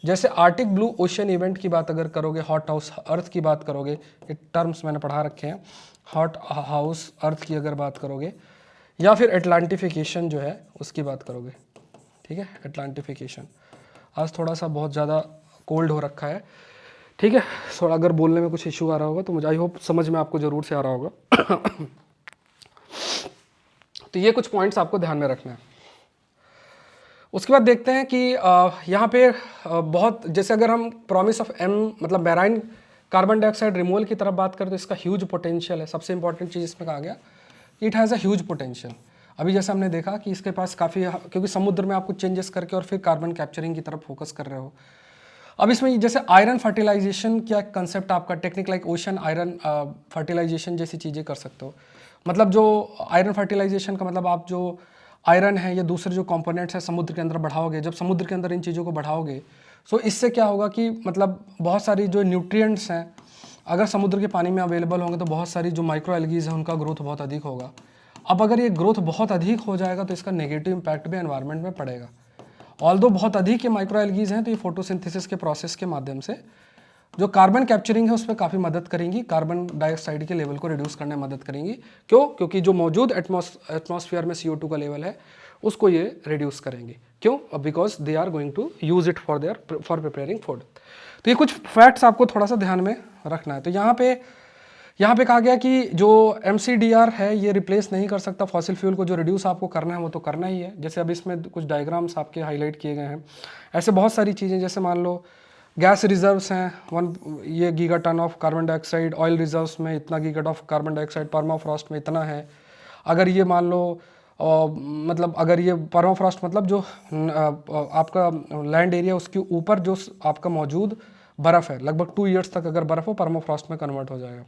जैसे आर्टिक ब्लू ओशन इवेंट की बात अगर करोगे, हॉट हाउस अर्थ की बात करोगे, ये टर्म्स मैंने पढ़ा रखे हैं, हॉट हाउस अर्थ की अगर बात करोगे, या फिर एटलांटिफिकेशन जो है उसकी बात करोगे। ठीक है, एटलांटिफिकेशन। आज थोड़ा सा बहुत ज़्यादा कोल्ड हो रखा है, ठीक है, थोड़ा अगर बोलने में कुछ इशू आ रहा होगा तो मुझे आई होप समझ में आपको ज़रूर से आ रहा होगा। तो ये कुछ पॉइंट्स आपको ध्यान में रखना है। उसके बाद देखते हैं कि यहाँ पे बहुत, जैसे अगर हम प्रॉमिस ऑफ एम मतलब मैराइन कार्बन डाइऑक्साइड रिमूवल की तरफ बात करें तो इसका ह्यूज पोटेंशियल है। सबसे इंपॉर्टेंट चीज़ इसमें कहा गया कि it has a huge potential. अभी जैसे हमने देखा कि इसके पास काफ़ी, क्योंकि समुद्र में आप कुछ चेंजेस करके और फिर कार्बन कैप्चरिंग की तरफ फोकस कर रहे हो। अब इसमें जैसे आयरन फर्टिलाइजेशन क्या कंसेप्ट आपका, technique like ocean iron fertilization जैसी चीज़ें कर सकते हो। मतलब जो आयरन फर्टिलाइजेशन का मतलब आप जो आयरन है या दूसरे जो कंपोनेंट्स है समुद्र के अंदर बढ़ाओगे, जब समुद्र के अंदर इन चीज़ों को बढ़ाओगे सो इससे क्या होगा कि मतलब बहुत सारी जो न्यूट्रिएंट्स हैं अगर समुद्र के पानी में अवेलेबल होंगे तो बहुत सारी जो माइक्रो एल्गीज हैं उनका ग्रोथ बहुत अधिक होगा। अब अगर ये ग्रोथ बहुत अधिक हो जाएगा तो इसका नेगेटिव इम्पैक्ट भी एनवायरनमेंट में पड़ेगा। ऑल्दो बहुत अधिक ये माइक्रो एल्गीज हैं तो ये फोटोसिंथेसिस के प्रोसेस के माध्यम से जो कार्बन कैप्चरिंग है उस पर काफ़ी मदद करेंगी, कार्बन डाइऑक्साइड के लेवल को रिड्यूस करने में मदद करेंगी। क्यों? क्योंकि जो मौजूद एटमॉस्फेयर में CO2 का लेवल है उसको ये रिड्यूस करेंगे। क्यों? Because they are going to use it for preparing food. तो ये कुछ फैक्ट्स आपको थोड़ा सा ध्यान में रखना है। तो यहाँ पे कहा गया कि जो MCDR है ये रिप्लेस नहीं कर सकता फॉसिल फ्यूल को, जो रिड्यूस आपको करना है वो तो करना ही है। जैसे अब इसमें कुछ डायग्राम्स आपके हाईलाइट किए गए हैं, ऐसे बहुत सारी चीज़ें, जैसे मान लो गैस रिजर्व्स हैं ये giga ton of carbon dioxide, oil reserves में इतना giga of carbon dioxide, permafrost में इतना है। अगर ये मान लो मतलब अगर ये परमाफ्रॉस्ट मतलब जो आपका लैंड एरिया उसके ऊपर जो आपका मौजूद बर्फ़ है लगभग 2 ईयर्स तक अगर बर्फ़ हो परमाफ्रॉस्ट में कन्वर्ट हो जाएगा।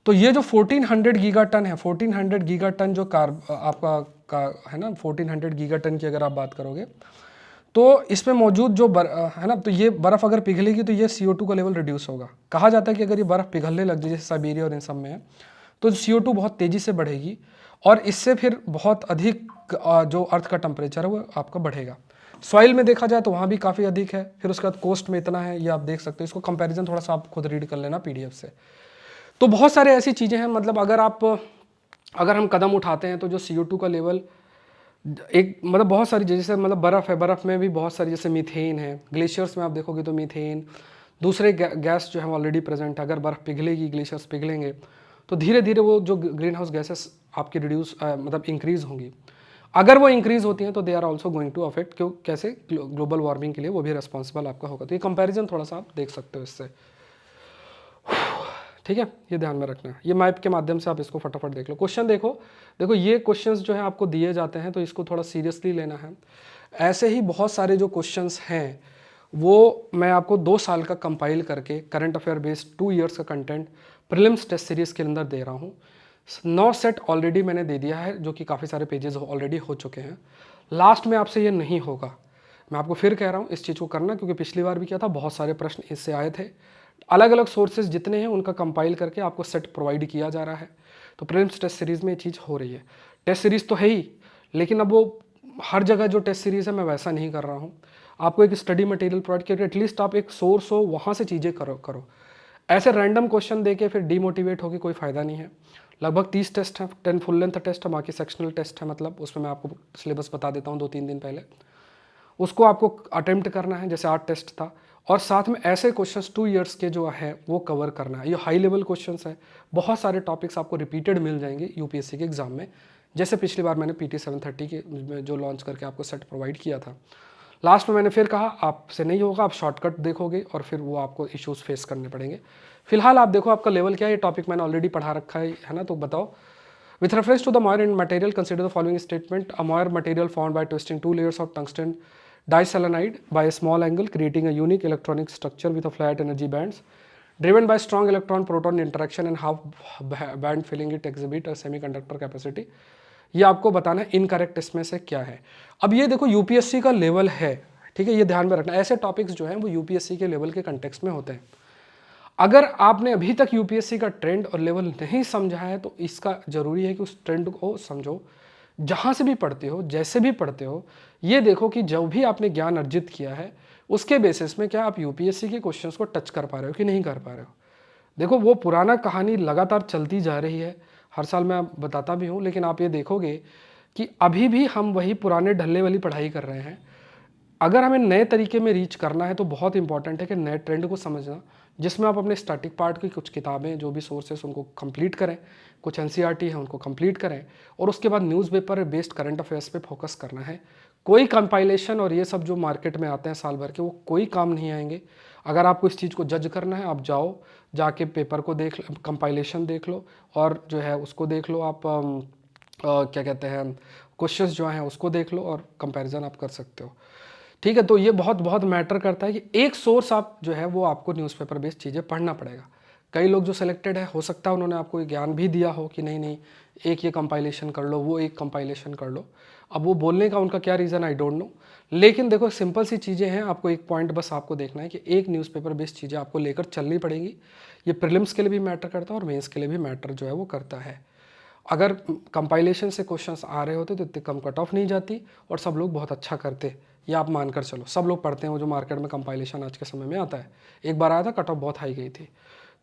तो ये जो 1400 गीगा टन है, 1400 गीगा टन जो आपका का है ना, 1400 गीगा टन की अगर आप बात करोगे तो इसमें मौजूद जो है ना, तो ये बर्फ़ अगर पिघलेगी तो ये CO2 का लेवल रिड्यूस होगा। कहा जाता है कि अगर ये बर्फ़ पिघलने लग जाए जैसे साइबेरिया और इन सब में है तो CO2 बहुत तेज़ी से बढ़ेगी और इससे फिर बहुत अधिक जो अर्थ का टेम्परेचर है वो आपका बढ़ेगा। सॉइल में देखा जाए तो वहाँ भी काफ़ी अधिक है, फिर उसके बाद कोस्ट में इतना है, ये आप देख सकते हो। इसको कंपैरिजन थोड़ा सा आप खुद रीड कर लेना PDF से। तो बहुत सारे ऐसी चीज़ें हैं, मतलब अगर हम कदम उठाते हैं तो जो CO2 का लेवल एक मतलब बहुत सारी जैसे मतलब बर्फ़ है, बर्फ़ में भी बहुत सारी जैसे मीथेन है, ग्लेशियर्स में आप देखोगे तो मीथेन, दूसरे गैस जो है ऑलरेडी प्रेजेंट है। अगर बर्फ़ पिघलेगी, ग्लेशियर्स पिघलेंगे तो धीरे धीरे वो जो ग्रीन हाउस गैसेस आपकी रिड्यूस मतलब इंक्रीज़ होंगी। अगर वो इंक्रीज़ होती हैं तो they are also going to affect, क्यों कैसे ग्लोबल वार्मिंग के लिए वो भी रिस्पॉन्सिबल आपका होगा। तो ये कंपैरिजन थोड़ा सा आप देख सकते हो इससे, ठीक है, ये ध्यान में रखना है। ये मैप के माध्यम से आप इसको फटाफट देख लो। क्वेश्चन देखो ये क्वेश्चंस जो है आपको दिए जाते हैं तो इसको थोड़ा सीरियसली लेना है। ऐसे ही बहुत सारे जो क्वेश्चंस हैं वो मैं आपको 2 साल का कंपाइल करके करंट अफेयर बेस्ड 2 ईयर्स का कंटेंट प्रीलिम्स टेस्ट सीरीज़ के अंदर दे रहा हूँ। 9 सेट ऑलरेडी मैंने दे दिया है जो कि काफ़ी सारे पेजेस ऑलरेडी हो चुके हैं। लास्ट में आपसे ये नहीं होगा, मैं आपको फिर कह रहा हूँ इस चीज़ को करना, क्योंकि पिछली बार भी किया था, बहुत सारे प्रश्न इससे आए थे। अलग अलग सोर्सेज जितने हैं उनका कंपाइल करके आपको सेट प्रोवाइड किया जा रहा है। तो प्रीलिम्स टेस्ट सीरीज़ में ये चीज़ हो रही है। टेस्ट सीरीज़ तो है ही, लेकिन अब वो हर जगह जो टेस्ट सीरीज़ है मैं वैसा नहीं कर रहा हूँ। आपको एक स्टडी मटेरियल प्रोवाइड करके एटलीस्ट आप एक सोर्स हो वहाँ से चीज़ें करो। ऐसे रैंडम क्वेश्चन दे के फिर डीमोटिवेट होकर कोई फ़ायदा नहीं है। लगभग 30 टेस्ट हैं, 10 फुल लेंथ टेस्ट है, बाकी सेक्शनल टेस्ट है। मतलब उसमें मैं आपको सिलेबस बता देता हूँ 2-3 दिन पहले, उसको आपको अटेम्प्ट करना है, जैसे 8 टेस्ट था। और साथ में ऐसे क्वेश्चंस 2 ईयर्स के जो है वो कवर करना है। ये हाई लेवल क्वेश्चंस है, बहुत सारे टॉपिक्स आपको रिपीटेड मिल जाएंगे UPSC के एग्जाम में। जैसे पिछली बार मैंने PT 730 के जो लॉन्च करके आपको सेट प्रोवाइड किया था, लास्ट में मैंने फिर कहा आपसे नहीं होगा, आप शॉर्टकट देखोगे और फिर वो आपको इश्यूज फेस करने पड़ेंगे। फिलहाल आप देखो आपका लेवल क्या है, ये टॉपिक मैंने ऑलरेडी पढ़ा रखा है ना, तो बताओ। With reference to the Moir material, consider the following statement. A Moir material formed by twisting 2 layers of tungsten diselenide by a small angle, creating a unique electronic structure with a flat energy bands, driven by strong electron-proton interaction and half band filling it exhibit a semiconductor capacity. ये आपको बताना है इनकरेक्ट इसमें से क्या है। अब ये देखो UPSC का लेवल है, ठीक है, ये ध्यान में रखना। ऐसे टॉपिक्स जो हैं वो UPSC के लेवल के कंटेक्स्ट में होते हैं। अगर आपने अभी तक UPSC का ट्रेंड और लेवल नहीं समझा है तो इसका ज़रूरी है कि उस ट्रेंड को समझो। जहाँ से भी पढ़ते हो, जैसे भी पढ़ते हो, ये देखो कि जो भी आपने ज्ञान अर्जित किया है उसके बेसिस में क्या आप UPSC के क्वेश्चंस को टच कर पा रहे हो कि नहीं कर पा रहे हो। देखो वो पुराना कहानी लगातार चलती जा रही है, हर साल मैं बताता भी हूँ, लेकिन आप ये देखोगे कि अभी भी हम वही पुराने ढल्ले वाली पढ़ाई कर रहे हैं। अगर हमें नए तरीके में रीच करना है तो बहुत इंपॉर्टेंट है कि नए ट्रेंड को समझना, जिसमें आप अपने स्टैटिक पार्ट की कुछ किताबें जो भी सोर्सेस उनको कंप्लीट करें, कुछ NCERT है उनको कंप्लीट करें, और उसके बाद न्यूज़पेपर बेस्ड करंट अफेयर्स पे फोकस करना है। कोई कंपाइलेशन और ये सब जो मार्केट में आते हैं साल भर के, वो कोई काम नहीं आएंगे। अगर आपको इस चीज़ को जज करना है, आप जाओ, जाके पेपर को देख, कंपाइलेशन देख लो, और जो है उसको देख लो आप, क्या कहते हैं, क्वेश्चंस जो हैं उसको देख लो, और कंपैरिजन आप कर सकते हो। ठीक है, तो ये बहुत बहुत मैटर करता है कि एक सोर्स आप जो है वो आपको न्यूज़पेपर बेस्ड चीज़ें पढ़ना पड़ेगा। कई लोग जो सिलेक्टेड है, हो सकता है उन्होंने आपको ये ज्ञान भी दिया हो कि नहीं नहीं एक ये कंपाइलेशन कर लो, वो एक कंपाइलेशन कर लो। अब वो बोलने का उनका क्या रीज़न आई डोंट नो, लेकिन देखो सिंपल सी चीज़ें हैं। आपको एक पॉइंट बस आपको देखना है कि एक न्यूज़पेपर बेस्ड चीज़ें आपको लेकर चलनी पड़ेंगी। ये प्रीलिम्स के लिए भी मैटर करता है और मेंस के लिए भी मैटर जो है वो करता है। अगर कंपाइलेशन से क्वेश्चंस आ रहे होते तो इतने कम कट ऑफ नहीं जाती और सब लोग बहुत अच्छा करते। ये आप मानकर चलो, सब लोग पढ़ते हैं वो जो मार्केट में कंपाइलेशन आज के समय में आता है। एक बार आया था, कट ऑफ बहुत हाई गई थी।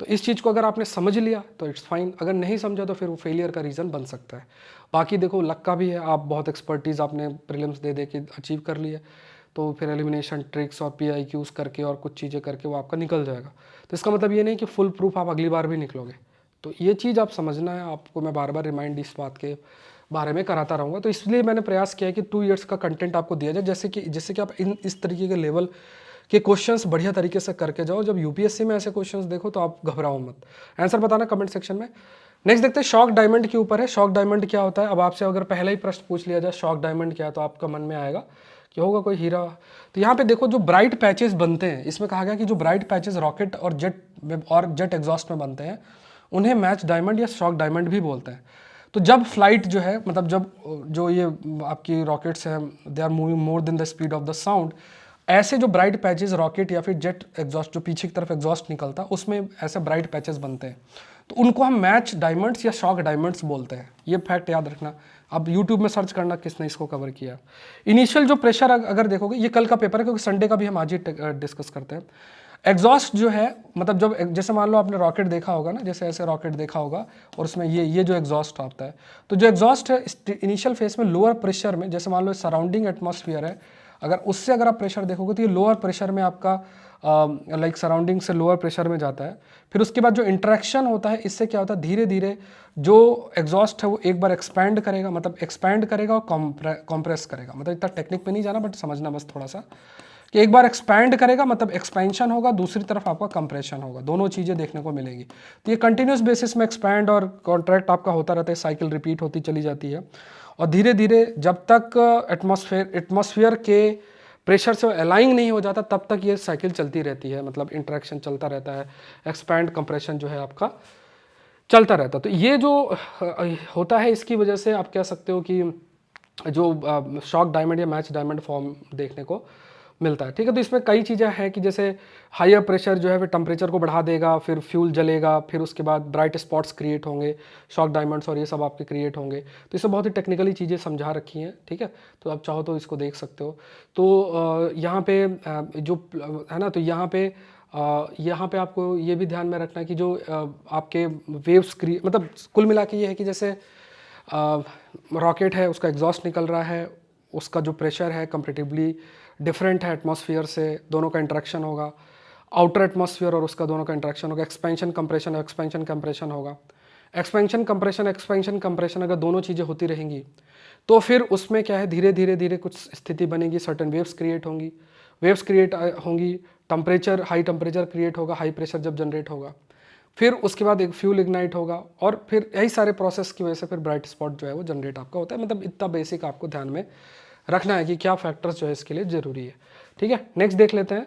तो इस चीज़ को अगर आपने समझ लिया तो इट्स फाइन, अगर नहीं समझा तो फिर वो फेलियर का रीज़न बन सकता है। बाकी देखो लक का भी है, आप बहुत एक्सपर्टीज़ आपने प्रीलिम्स दे दे के अचीव कर ली है, तो फिर एलिमिनेशन ट्रिक्स और PIQs करके और कुछ चीज़ें करके वो आपका निकल जाएगा। तो इसका मतलब ये नहीं कि फुल प्रूफ आप अगली बार भी निकलोगे। तो ये चीज़ आप समझना है, आपको मैं बार बार रिमाइंड इस बात के बारे में कराता रहूँगा। तो इसलिए मैंने प्रयास किया है कि 2 इयर्स का कंटेंट आपको दिया जाए, जैसे कि आप इस तरीके के लेवल के क्वेश्चंस बढ़िया तरीके से करके जाओ। जब UPSC में ऐसे क्वेश्चंस देखो तो आप घबराओ मत, आंसर बताना कमेंट सेक्शन में। नेक्स्ट देखते हैं शॉक डायमंड के ऊपर है। शॉक डायमंड क्या होता है? अब आपसे अगर पहला ही प्रश्न पूछ लिया जाए शॉक डायमंड क्या है, तो आपका मन में आएगा कि होगा कोई हीरा। तो यहाँ पे देखो जो ब्राइट पैचेस बनते हैं, इसमें कहा गया कि जो ब्राइट पैचेस रॉकेट और जेट एग्जॉस्ट में बनते हैं उन्हें मैच डायमंड या शॉक डायमंड भी बोलते हैं। तो जब फ्लाइट जो है, मतलब जब जो ये आपकी रॉकेट्स हैं they are moving more than the speed of the sound, ऐसे जो ब्राइट पैचेस रॉकेट या फिर जेट एग्जॉस्ट जो पीछे की तरफ एग्जॉस्ट निकलता है उसमें ऐसे ब्राइट पैचेस बनते हैं, तो उनको हम मैच डायमंड्स या शॉक डायमंड्स बोलते हैं। ये फैक्ट याद रखना। अब यूट्यूब में सर्च करना किसने इसको कवर किया। इनिशियल जो प्रेशर अगर देखोगे, ये कल का पेपर है क्योंकि संडे का भी हम आज ही डिस्कस करते हैं। एग्जॉस्ट जो है, मतलब जब जैसे मान लो आपने रॉकेट देखा होगा ना, जैसे ऐसे रॉकेट देखा होगा और उसमें ये जो एग्जॉस्ट आता है, तो जो एग्जॉस्ट है इनिशियल फेज में लोअर प्रेशर में, जैसे मान लो सराउंडिंग एटमॉस्फेयर है, अगर उससे अगर आप प्रेशर देखोगे तो ये लोअर प्रेशर में आपका लाइक सराउंडिंग से लोअर प्रेशर में जाता है। फिर उसके बाद जो इंटरेक्शन होता है, इससे क्या होता है, धीरे धीरे जो एग्जॉस्ट है वो एक बार एक्सपैंड करेगा, मतलब एक्सपैंड करेगा और कॉम्प्रेस करेगा। मतलब इतना टेक्निक पे नहीं जाना, बट समझना बस थोड़ा सा कि एक बार एक्सपैंड करेगा मतलब एक्सपेंशन होगा, दूसरी तरफ आपका कंप्रेशन होगा, दोनों चीज़ें देखने को मिलेगी। तो ये कंटिन्यूस बेसिस में एक्सपैंड और कॉन्ट्रैक्ट आपका होता रहता है, साइकिल रिपीट होती चली जाती है। और धीरे धीरे जब तक एटमॉस्फेयर के प्रेशर से अलाइन नहीं हो जाता तब तक ये साइकिल चलती रहती है, मतलब इंटरेक्शन चलता रहता है, एक्सपैंड कंप्रेशन जो है आपका चलता रहता है। तो ये जो होता है, इसकी वजह से आप कह सकते हो कि जो शॉक डायमंड या मैच डायमंड फॉर्म देखने को मिलता है। ठीक है, तो इसमें कई चीज़ें हैं कि जैसे हायर प्रेशर जो है फिर टेम्परेचर को बढ़ा देगा, फिर फ्यूल जलेगा, फिर उसके बाद ब्राइट स्पॉट्स क्रिएट होंगे, शॉक डायमंड्स और ये सब आपके क्रिएट होंगे। तो इसमें बहुत ही टेक्निकली चीज़ें समझा रखी हैं। ठीक है, तो आप चाहो तो इसको देख सकते हो। तो यहाँ पे जो है ना, तो यहाँ पे आपको ये भी ध्यान में रखना है कि जो आपके वेव्स मतलब कुल मिला के ये है कि जैसे रॉकेट है, उसका एग्जॉस्ट निकल रहा है, उसका जो प्रेशर है कंपेरेटिवली डिफरेंट है एटमॉस्फेयर से, दोनों का इंटरेक्शन होगा। आउटर एटमॉस्फेयर और उसका दोनों का इंटरेक्शन होगा। एक्सपेंशन कंप्रेशन और एक्सपेंशन कंप्रेशन होगा। एक्सपेंशन कंप्रेशन अगर दोनों चीज़ें होती रहेंगी तो फिर उसमें क्या है, धीरे धीरे धीरे कुछ स्थिति बनेगी, सर्टन वेव्स क्रिएट होंगी, टेम्परेचर हाई टेम्परेचर क्रिएट होगा, हाई प्रेशर जब जनरेट होगा, फिर उसके बाद एक फ्यूल इग्नाइट होगा, और फिर यही सारे प्रोसेस की वजह से फिर ब्राइट स्पॉट जो है वो जनरेट आपका होता है। मतलब इतना बेसिक आपको ध्यान में रखना है कि क्या फैक्टर्स जो है इसके लिए ज़रूरी है। ठीक है, नेक्स्ट देख लेते हैं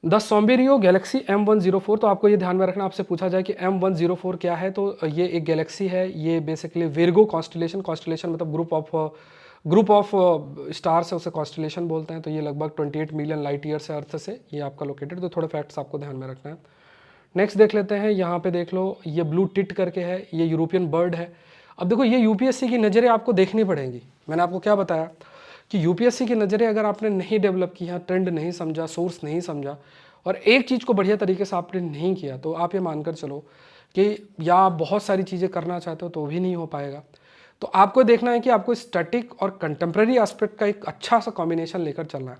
द सोम्बेरियो गैलेक्सी M104। तो आपको ये ध्यान में रखना, आपसे पूछा जाए कि M104 क्या है, तो ये एक गैलेक्सी है। ये बेसिकली विर्गो कॉन्स्टलेशन मतलब ग्रुप ऑफ स्टार्स है, उसे कॉन्स्टलेशन बोलते हैं। तो ये लगभग 28 मिलियन लाइट ईयर से अर्थ से ये आपका लोकेटेड। तो थोड़े फैक्ट्स आपको ध्यान में रखना है। नेक्स्ट देख लेते हैं, यहाँ पे देख लो, ये ब्लू टिट करके है, ये यूरोपियन बर्ड है। अब देखो ये UPSC की नज़रें आपको देखनी पड़ेंगी। मैंने आपको क्या बताया कि UPSC की नज़रें अगर आपने नहीं डेवलप की, ट्रेंड नहीं समझा, सोर्स नहीं समझा, और एक चीज़ को बढ़िया तरीके से आपने नहीं किया, तो आप ये मानकर चलो कि या आप बहुत सारी चीज़ें करना चाहते हो तो भी नहीं हो पाएगा। तो आपको देखना है कि आपको स्टैटिक और कंटेम्प्रेरी एस्पेक्ट का एक अच्छा सा कॉम्बिनेशन लेकर चलना है।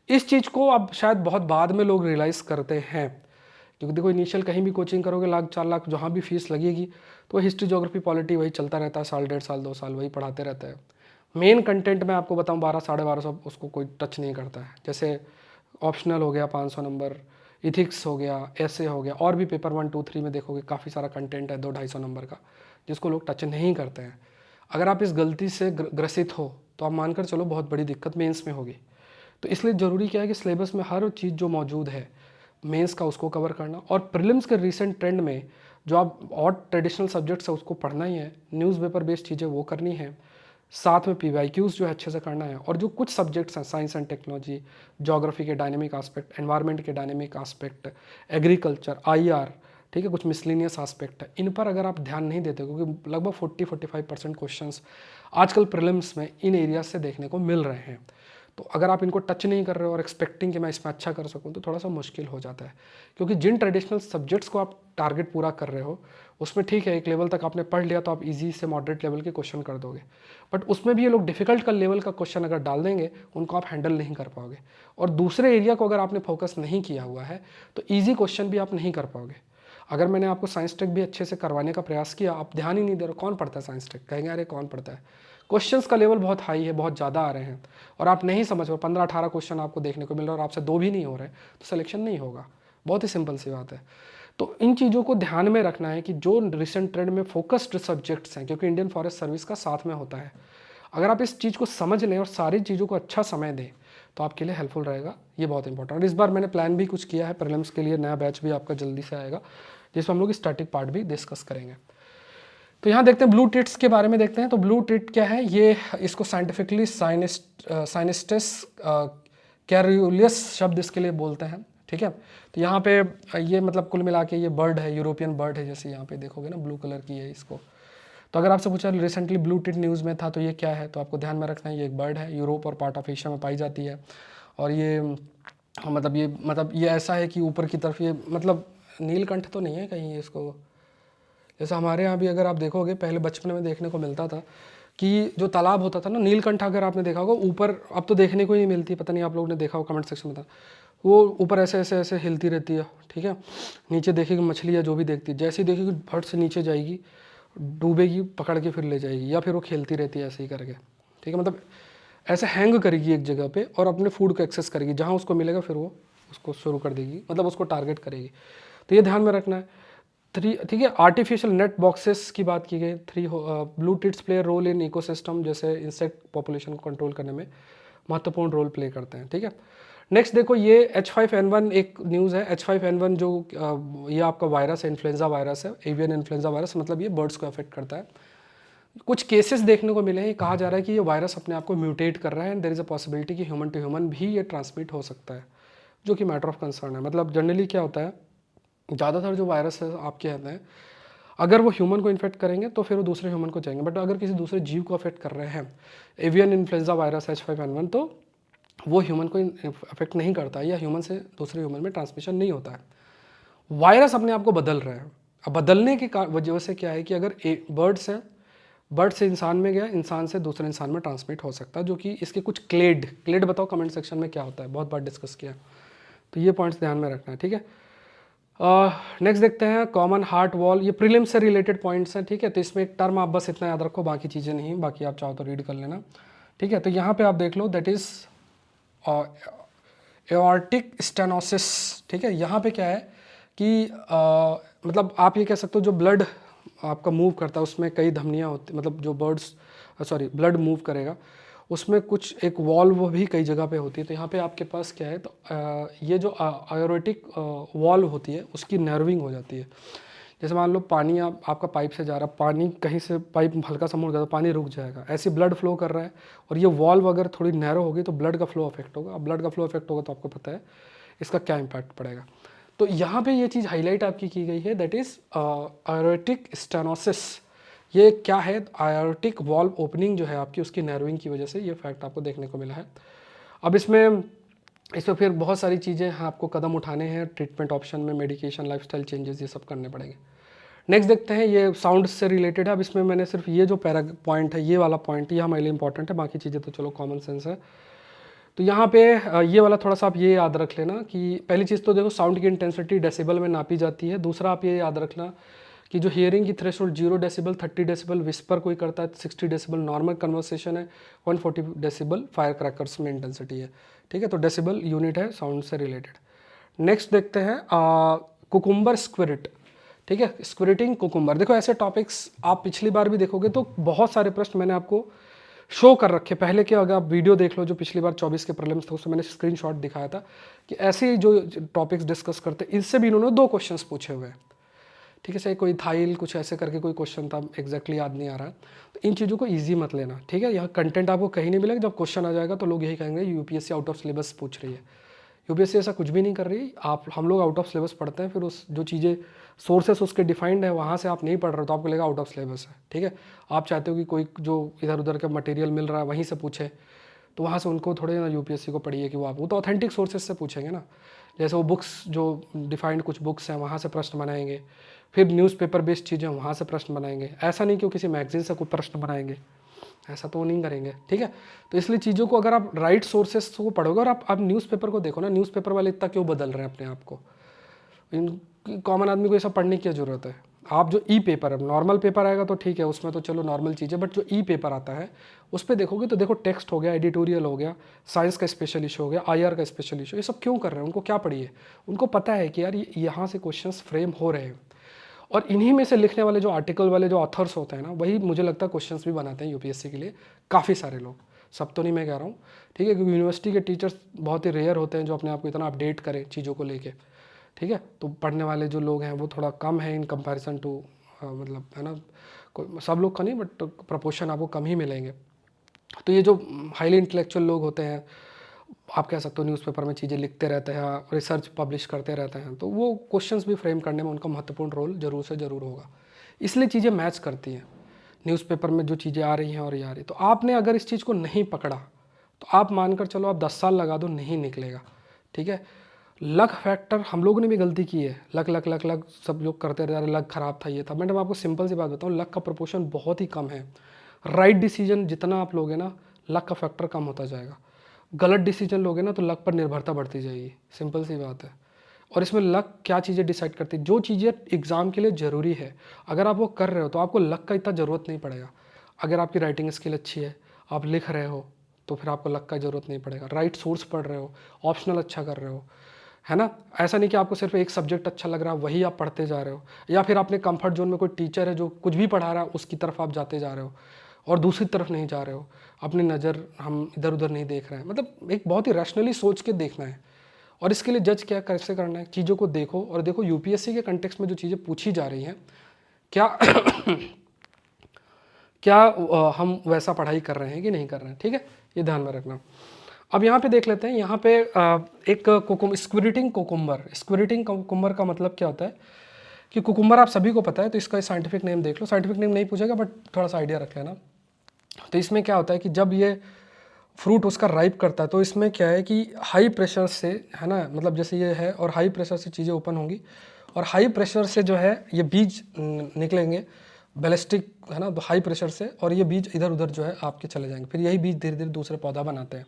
इस चीज़ को अब शायद बहुत बाद में लोग रियलाइज़ करते हैं, क्योंकि देखो इनिशियल कहीं भी कोचिंग करोगे, लाख 4 लाख जहाँ भी फीस लगेगी, तो हिस्ट्री ज्योग्राफी पॉलिटी वही चलता रहता है, साल 1.5 साल 2 साल वही पढ़ाते रहते हैं। मेन कंटेंट में आपको बताऊँ 12 साढ़े 1200 उसको कोई टच नहीं करता है। जैसे ऑप्शनल हो गया 500 नंबर, इथिक्स हो गया, ऐसे हो गया, और भी पेपर 1 2 3 में देखोगे काफ़ी सारा कंटेंट है 200-250 नंबर का, जिसको लोग टच नहीं करते हैं। अगर आप इस गलती से ग्रसित हो तो आप मानकर चलो बहुत बड़ी दिक्कत मेंस में होगी। तो इसलिए ज़रूरी क्या है कि सिलेबस में हर चीज़ जो मौजूद है मेंस का उसको कवर करना, और प्रीलिम्स के रीसेंट ट्रेंड में जो आप और ट्रेडिशनल सब्जेक्ट्स है उसको पढ़ना ही है, न्यूज़पेपर बेस्ड चीज़ें वो करनी है, साथ में PYQs जो है अच्छे से करना है, और जो कुछ सब्जेक्ट्स हैं साइंस एंड टेक्नोलॉजी, ज्योग्राफी के डायनेमिक आस्पेक्ट, एनवायरनमेंट के डायनेमिक आस्पेक्ट, एग्रीकल्चर, IR, ठीक है, कुछ मिसलिनियस आस्पेक्ट है, इन पर अगर आप ध्यान नहीं देते, क्योंकि लगभग 40-45% क्वेश्चंस आजकल प्रीलिम्स में इन एरियाज से देखने को मिल रहे हैं। तो अगर आप इनको टच नहीं कर रहे हो और एक्सपेक्टिंग कि मैं इसमें अच्छा कर सकूं, तो थोड़ा सा मुश्किल हो जाता है, क्योंकि जिन ट्रेडिशनल सब्जेक्ट्स को आप टारगेट पूरा कर रहे हो उसमें ठीक है एक लेवल तक आपने पढ़ लिया तो आप इजी से मॉडरेट लेवल के क्वेश्चन कर दोगे, बट उसमें भी ये लोग डिफिकल्ट का लेवल का क्वेश्चन अगर डाल देंगे उनको आप हैंडल नहीं कर पाओगे, और दूसरे एरिया को अगर आपने फोकस नहीं किया हुआ है तो ईजी क्वेश्चन भी आप नहीं कर पाओगे। अगर मैंने आपको साइंस टेक भी अच्छे से करवाने का प्रयास किया, आप ध्यान ही नहीं दे रहे, कौन पढ़ता है साइंस टेक, कहेंगे अरे कौन पढ़ता है, क्वेश्चंस का लेवल बहुत हाई है, बहुत ज़्यादा आ रहे हैं, और आप नहीं समझ रहे, 15-18 क्वेश्चन आपको देखने को मिल रहा है और आपसे 2 भी नहीं हो रहे, तो सिलेक्शन नहीं होगा। बहुत ही सिंपल सी बात है। तो इन चीज़ों को ध्यान में रखना है कि जो रिसेंट ट्रेंड में फोकस्ड सब्जेक्ट्स हैं, क्योंकि इंडियन फॉरेस्ट सर्विस का साथ में होता है, अगर आप इस चीज़ को समझ लें और सारी चीज़ों को अच्छा समय दें तो आपके लिए हेल्पफुल रहेगा, ये बहुत इंपॉर्टेंट। और इस बार मैंने प्लान भी कुछ किया है, प्रीलिम्स के लिए नया बैच भी आपका जल्दी से आएगा जिसमें हम लोग स्टैटिक पार्ट भी डिस्कस करेंगे। तो यहाँ देखते हैं ब्लू टिट्स के बारे में देखते हैं। तो ब्लू टिट क्या है, ये इसको साइंटिफिकली साइनिस्टस कैरुलियस शब्द इसके लिए बोलते हैं, ठीक है। तो यहाँ पे ये मतलब कुल मिला के ये बर्ड है, यूरोपियन बर्ड है, जैसे यहाँ पे देखोगे ना ब्लू कलर की है इसको। तो अगर आपसे पूछा रिसेंटली ब्लू टिट न्यूज़ में था तो ये क्या है, तो आपको ध्यान में रखना है ये एक बर्ड है, यूरोप और पार्ट ऑफ एशिया में पाई जाती है, और ये मतलब ये ऐसा है कि ऊपर की तरफ ये मतलब नीलकंठ तो नहीं है कहीं इसको, जैसे हमारे यहाँ भी अगर आप देखोगे पहले बचपन में देखने को मिलता था कि जो तालाब होता था ना, नीलकंठ अगर आपने देखा होगा ऊपर, अब तो देखने को ही नहीं मिलती, पता नहीं आप लोगों ने देखा हो, कमेंट सेक्शन में था, वो ऊपर ऐसे ऐसे ऐसे हिलती रहती है, ठीक है। नीचे देखेगी मछली या जो भी देखती है, जैसे ही देखेगी फट से नीचे जाएगी, डूबेगी, पकड़ के फिर ले जाएगी, या फिर वो खेलती रहती है ऐसे ही करके, ठीक है। मतलब ऐसे हैंग करेगी एक जगह पे और अपने फूड को एक्सेस करेगी, जहाँ उसको मिलेगा फिर वो उसको शुरू कर देगी, मतलब उसको टारगेट करेगी। तो ये ध्यान में रखना है। ठीक है, आर्टिफिशियल नेट बॉक्सेस की बात की गई। Blue tits play role in ecosystem, जैसे इंसेक्ट पॉपुलेशन को कंट्रोल करने में महत्वपूर्ण रोल प्ले करते हैं, ठीक है। नेक्स्ट देखो, ये H5N1 एक न्यूज़ है। H5N1 जो ये आपका वायरस है, इन्फ्लुएंजा वायरस है, एवियन इन्फ्लुएंजा वायरस, मतलब ये बर्ड्स को अफेक्ट करता है। कुछ केसेस देखने को मिले हैं, कहा जा रहा है कि ये वायरस अपने आप को म्यूटेट कर रहा है, and there is a possibility कि ह्यूमन टू ह्यूमन भी ये ट्रांसमिट हो सकता है, जो कि मैटर ऑफ कंसर्न है। मतलब जनरली क्या होता है, ज़्यादातर जो वायरस है आपके कहते हैं, अगर वो ह्यूमन को इन्फेक्ट करेंगे तो फिर वो दूसरे ह्यूमन को जाएंगे, बट अगर किसी दूसरे जीव को अफेक्ट कर रहे हैं, एवियन इन्फ्लुएंजा वायरस H5N1, तो वो ह्यूमन को अफेक्ट नहीं करता है, या ह्यूमन से दूसरे ह्यूमन में ट्रांसमिशन नहीं होता है। वायरस अपने आप को बदल रहे हैं। अब बदलने की वजह से क्या है कि अगर बर्ड से इंसान में गया, इंसान से दूसरे इंसान में ट्रांसमिट हो सकता है, जो कि इसके कुछ क्लेड बताओ कमेंट सेक्शन में क्या होता है, बहुत बार डिस्कस किया, तो ये पॉइंट्स ध्यान में रखना है, ठीक है। नेक्स्ट देखते हैं कॉमन हार्ट वॉल, ये प्रीलिम्स से रिलेटेड पॉइंट्स हैं, ठीक है। तो इसमें एक टर्म आप बस इतना याद रखो, बाकी चीज़ें नहीं, बाकी आप चाहो तो रीड कर लेना, ठीक है। तो यहाँ पे आप देख लो, दैट इज़ एओर्टिक स्टेनोसिस, ठीक है। यहाँ पे क्या है कि मतलब आप ये कह सकते हो जो ब्लड आपका मूव करता है उसमें कई धमनियाँ होती, मतलब जो ब्लड मूव करेगा उसमें कुछ एक वॉल्व भी कई जगह पे होती है। तो यहाँ पे आपके पास क्या है, तो ये जो आयोरेटिक वॉल्व होती है उसकी नर्विंग हो जाती है। जैसे मान लो पानी आपका पाइप से जा रहा है, पानी कहीं से पाइप हल्का सा मुड़ गया तो पानी रुक जाएगा, ऐसे ब्लड फ्लो कर रहा है, और ये वॉल्व अगर थोड़ी नैरो होगी तो ब्लड का फ्लो अफेक्ट होगा। अब ब्लड का फ्लो अफेक्ट होगा तो आपको पता है इसका क्या इम्पैक्ट पड़ेगा। तो यहाँ पे ये चीज़ हाईलाइट आपकी की गई है, दैट इज़ आयोरेटिक स्टेनोसिस। ये क्या है, आयोरेटिक वॉल्व ओपनिंग जो है आपकी, उसकी नर्विंग की वजह से ये फैक्ट आपको देखने को मिला है। अब इसमें फिर बहुत सारी चीज़ें हैं, आपको कदम उठाने हैं, ट्रीटमेंट ऑप्शन में मेडिकेशन, लाइफस्टाइल चेंजेस, ये सब करने पड़ेंगे। नेक्स्ट देखते हैं, ये साउंड से रिलेटेड है। अब इसमें मैंने सिर्फ ये जो पॉइंट है, ये वाला पॉइंट ये हमारे लिए इंपॉर्टेंट है, बाकी चीज़ें तो चलो कॉमन सेंस है। तो यहाँ पे ये वाला थोड़ा सा आप ये याद रख लेना कि पहली चीज़ तो देखो साउंड की इंटेंसिटी डेसिबल में नापी जाती है। दूसरा आप ये याद रखना कि जो हियरिंग की थ्रेशोल्ड 0 डेसिबल, 30 डेसिबल विस्पर कोई करता है, 60 डेसिबल नॉर्मल कन्वर्सेशन है, 140 डेसिबल फायर क्रैकर्स में इंटेंसिटी है, ठीक है। तो डेसिबल यूनिट है साउंड से रिलेटेड। नेक्स्ट देखते हैं कुकुम्बर स्क्विरिट, ठीक है, स्क्विरिटिंग कुकुम्बर। देखो ऐसे टॉपिक्स आप पिछली बार भी देखोगे तो बहुत सारे प्रश्न मैंने आपको शो कर रखे पहले के। अगर आप वीडियो देख लो जो पिछली बार 24 के प्रीलिम्स था, उसमें मैंने स्क्रीनशॉट दिखाया था कि ऐसे ही जो टॉपिक्स डिस्कस करते इससे भी इन्होंने 2 क्वेश्चंस पूछे हुए हैं। ठीक है, सही कोई थाइल कुछ ऐसे करके कोई क्वेश्चन था, एग्जैक्टली याद नहीं आ रहा। तो इन चीज़ों को ईजी मत लेना, ठीक है। यहाँ कंटेंट आपको कहीं नहीं मिलेगा, जब क्वेश्चन आ जाएगा तो लोग यही कहेंगे यूपीएससी आउट ऑफ सिलेबस पूछ रही है। यूपीएससी ऐसा कुछ भी नहीं कर रही। हम लोग आउट ऑफ सिलेबस पढ़ते हैं, फिर उस जो चीज़ें सोर्सेस उसके डिफाइंड है वहाँ से आप नहीं पढ़ रहे हो तो आपको लगेगा आउट ऑफ सिलेबस है, ठीक है। आप चाहते हो कि कोई जो इधर उधर का मटेरियल मिल रहा है वहीं से पूछे, तो वहाँ से उनको थोड़े ना यूपीएससी को पढ़िए कि वो तो ऑथेंटिक सोर्सेज से पूछेंगे ना। जैसे वो बुक्स जो डिफाइंड कुछ बुक्स हैं वहाँ से प्रश्न बनाएंगे, फिर न्यूज़पेपर बेस्ड चीज़ें वहाँ से प्रश्न बनाएंगे। ऐसा नहीं कि वो किसी मैगजीन से कोई प्रश्न बनाएंगे, ऐसा तो वो नहीं करेंगे, ठीक है। तो इसलिए चीज़ों को अगर आप राइट सोर्सेस को पढ़ोगे, और आप न्यूज़पेपर को देखो ना, न्यूज़पेपर वाले इतना क्यों बदल रहे हैं अपने आप को। इन कॉमन आदमी को ये सब पढ़ने की क्या ज़रूरत है। आप जो ई पेपर है, नॉर्मल पेपर आएगा तो ठीक है, उसमें तो चलो नॉर्मल चीज़ है, बट जो ई पेपर आता है उस पर देखोगे तो देखो टेक्स्ट हो गया, एडिटोरियल हो गया, साइंस का स्पेशल इशू हो गया, आईआर का स्पेशल इशू, ये सब क्यों कर रहे हैं, उनको क्या पढ़िए। उनको पता है कि यार यहाँ से क्वेश्चंस फ्रेम हो रहे हैं, और इन्हीं में से लिखने वाले जो आर्टिकल वाले जो ऑथर्स होते हैं ना, वही मुझे लगता है क्वेश्चंस भी बनाते हैं यूपीएससी के लिए, काफ़ी सारे लोग, सब तो नहीं मैं कह रहा हूँ, ठीक है। क्योंकि यूनिवर्सिटी के टीचर्स बहुत ही रेयर होते हैं जो अपने आप को इतना अपडेट करें चीज़ों को लेके, ठीक है। तो पढ़ने वाले जो लोग हैं वो थोड़ा कम है इन कंपैरिजन टू, मतलब है ना, सब लोग का नहीं बट प्रपोर्शन आपको कम ही मिलेंगे। तो ये जो हाईली इंटेलेक्चुअल लोग होते हैं, आप कह सकते हो न्यूज़पेपर में चीज़ें लिखते रहते हैं, रिसर्च पब्लिश करते रहते हैं, तो वो क्वेश्चंस भी फ्रेम करने में उनका महत्वपूर्ण रोल जरूर से ज़रूर होगा। इसलिए चीज़ें मैच करती हैं न्यूज़पेपर में जो चीज़ें आ रही हैं और ये आ रही। तो आपने अगर इस चीज़ को नहीं पकड़ा तो आप मानकर चलो आप 10 साल लगा दो, नहीं निकलेगा, ठीक है। लक फैक्टर हम लोगों ने भी गलती की है, लक लक लक लक सब लोग करते रहे, लक ख़राब था ये था। मैडम आपको सिंपल सी बात बताऊँ, लक का प्रोपोर्शन बहुत ही कम है। राइट डिसीजन जितना आप लोगे ना, लक का फैक्टर कम होता जाएगा। गलत डिसीजन लोगे ना तो लक पर निर्भरता बढ़ती जाएगी, सिंपल सी बात है। और इसमें लक क्या चीज़ें डिसाइड करती है, जो चीज़ें एग्ज़ाम के लिए ज़रूरी है अगर आप वो कर रहे हो तो आपको लक का इतना ज़रूरत नहीं पड़ेगा। अगर आपकी राइटिंग स्किल अच्छी है, आप लिख रहे हो, तो फिर आपको लक का ज़रूरत नहीं पड़ेगा। राइट सोर्स पढ़ रहे हो, ऑप्शनल अच्छा कर रहे हो, है ना। ऐसा नहीं कि आपको सिर्फ एक सब्जेक्ट अच्छा लग रहा है वही आप पढ़ते जा रहे हो, या फिर अपने कंफर्ट जोन में कोई टीचर है जो कुछ भी पढ़ा रहा है उसकी तरफ आप जाते जा रहे हो और दूसरी तरफ नहीं जा रहे हो, अपनी नज़र हम इधर उधर नहीं देख रहे हैं। मतलब एक बहुत ही रैशनली सोच के देखना है। और इसके लिए जज क्या कैसे करना है, चीज़ों को देखो और देखो यूपीएससी के कंटेक्स्ट में जो चीज़ें पूछी जा रही हैं क्या क्या हम वैसा पढ़ाई कर रहे हैं कि नहीं कर रहे हैं, ठीक है, ये ध्यान में रखना। अब यहाँ पे देख लेते हैं, यहाँ पे एक स्क्विरिटिंग कोकुम्बर। स्क्विरिटिंग कोकुम्बर का मतलब क्या होता है कि कुकुम्बर आप सभी को पता है, तो इसका साइंटिफिक नेम देख लो। साइंटिफिक नेम नहीं पूछेगा बट थोड़ा सा आइडिया रख लेना। तो इसमें क्या होता है कि जब ये फ्रूट उसका राइप करता है तो इसमें क्या है कि हाई प्रेशर से, है ना, मतलब जैसे ये है और हाई प्रेशर से चीज़ें ओपन होंगी और हाई प्रेशर से जो है ये बीज निकलेंगे बैलिस्टिक, है ना, तो हाई प्रेशर से, और ये बीज इधर उधर जो है आपके चले जाएंगे, फिर यही बीज धीरे धीरे दूसरे पौधा बनाते हैं।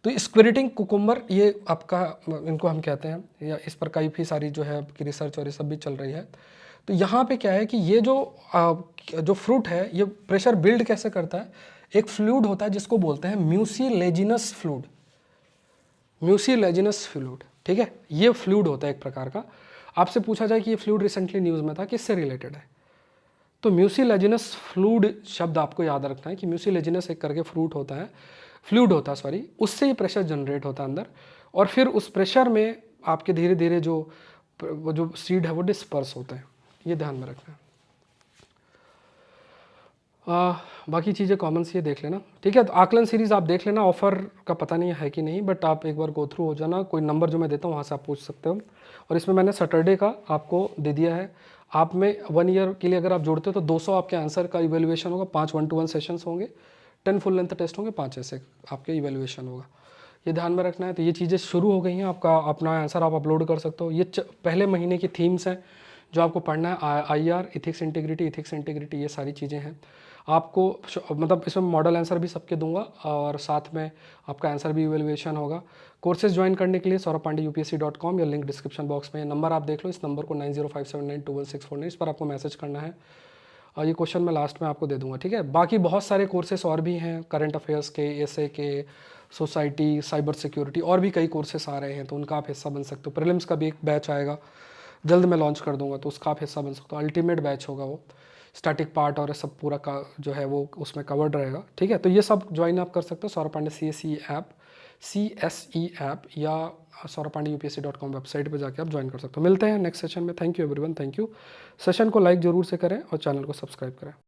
तो स्क्विरिटिंग कुकुम्बर ये आपका, इनको हम कहते हैं, या इस पर कई भी सारी जो है आपकी रिसर्च और ये सब भी चल रही है। तो यहाँ पे क्या है कि ये जो फ्रूट है ये प्रेशर बिल्ड कैसे करता है, एक फ्लूइड होता है जिसको बोलते हैं म्यूसिलेजिनस फ्लूइड। म्यूसिलेजिनस फ्लूइड, ठीक है, ये फ्लूइड होता है एक प्रकार का। आपसे पूछा जाए कि ये फ्लूइड रिसेंटली न्यूज़ में था, किससे रिलेटेड है, तो म्यूसिलेजिनस फ्लूइड शब्द आपको याद रखना है कि म्यूसिलेजिनस एक करके फ्रूट होता है, फ्लूइड होता है सॉरी, उससे ये प्रेशर जनरेट होता है अंदर, और फिर उस प्रेशर में आपके धीरे धीरे वो जो सीड है वो डिस्पर्स होते हैं, ये ध्यान में रखना है। बाकी चीज़ें कॉमन सी ये देख लेना, ठीक है। तो आकलन सीरीज़ आप देख लेना, ऑफ़र का पता नहीं है कि नहीं, बट आप एक बार गो थ्रू हो जाना, कोई नंबर जो मैं देता हूँ वहाँ से आप पूछ सकते हो। और इसमें मैंने सैटरडे का आपको दे दिया है, आप में 1 ईयर के लिए अगर आप जोड़ते हो तो 200 आपके आंसर का इवेल्युएशन होगा, 5 1-to-1 सेशंस होंगे, 10 फुल लेंथ टेस्ट होंगे, 5 ऐसे आपके इवेल्युएशन होगा, ये ध्यान में रखना है। तो ये चीज़ें शुरू हो गई हैं, आपका अपना आंसर आप अपलोड कर सकते हो। ये पहले महीने की थीम्स हैं जो आपको पढ़ना है, IR, इथिक्स इंटीग्रिटी, ये सारी चीज़ें हैं आपको, मतलब इसमें मॉडल आंसर भी सबके दूंगा और साथ में आपका आंसर भी इवेल्युएशन होगा। कोर्सेज ज्वाइन करने के लिए saurabpandeyupsc.com या लिंक डिस्क्रिप्शन बॉक्स में, नंबर आप देख लो, इस नंबर को 9057921649, इस पर आपको मैसेज करना है और ये क्वेश्चन मैं लास्ट में आपको दे दूंगा, ठीक है। बाकी बहुत सारे कोर्सेस और भी हैं, करंट अफेयर्स के, एसए के, सोसाइटी, साइबर सिक्योरिटी, और भी कई कोर्सेस आ रहे हैं, तो उनका आप हिस्सा बन सकते हो। प्रीलिम्स का भी एक बैच आएगा, जल्द मैं लॉन्च कर दूंगा, तो उसका आप हिस्सा बन सकते हो, अल्टीमेट बैच होगा वो, स्टैटिक पार्ट और सब पूरा का जो है वो उसमें कवर्ड रहेगा, ठीक है। तो ये सब ज्वाइन आप कर सकते हो सौरभ पांडे CSE ऐप या saurabhpandeyupsc.com वेबसाइट पे जाके आप ज्वाइन कर सकते हो। मिलते हैं नेक्स्ट सेशन में। Thank you everyone, thank you. Session को लाइक जरूर से करें और चैनल को सब्सक्राइब करें।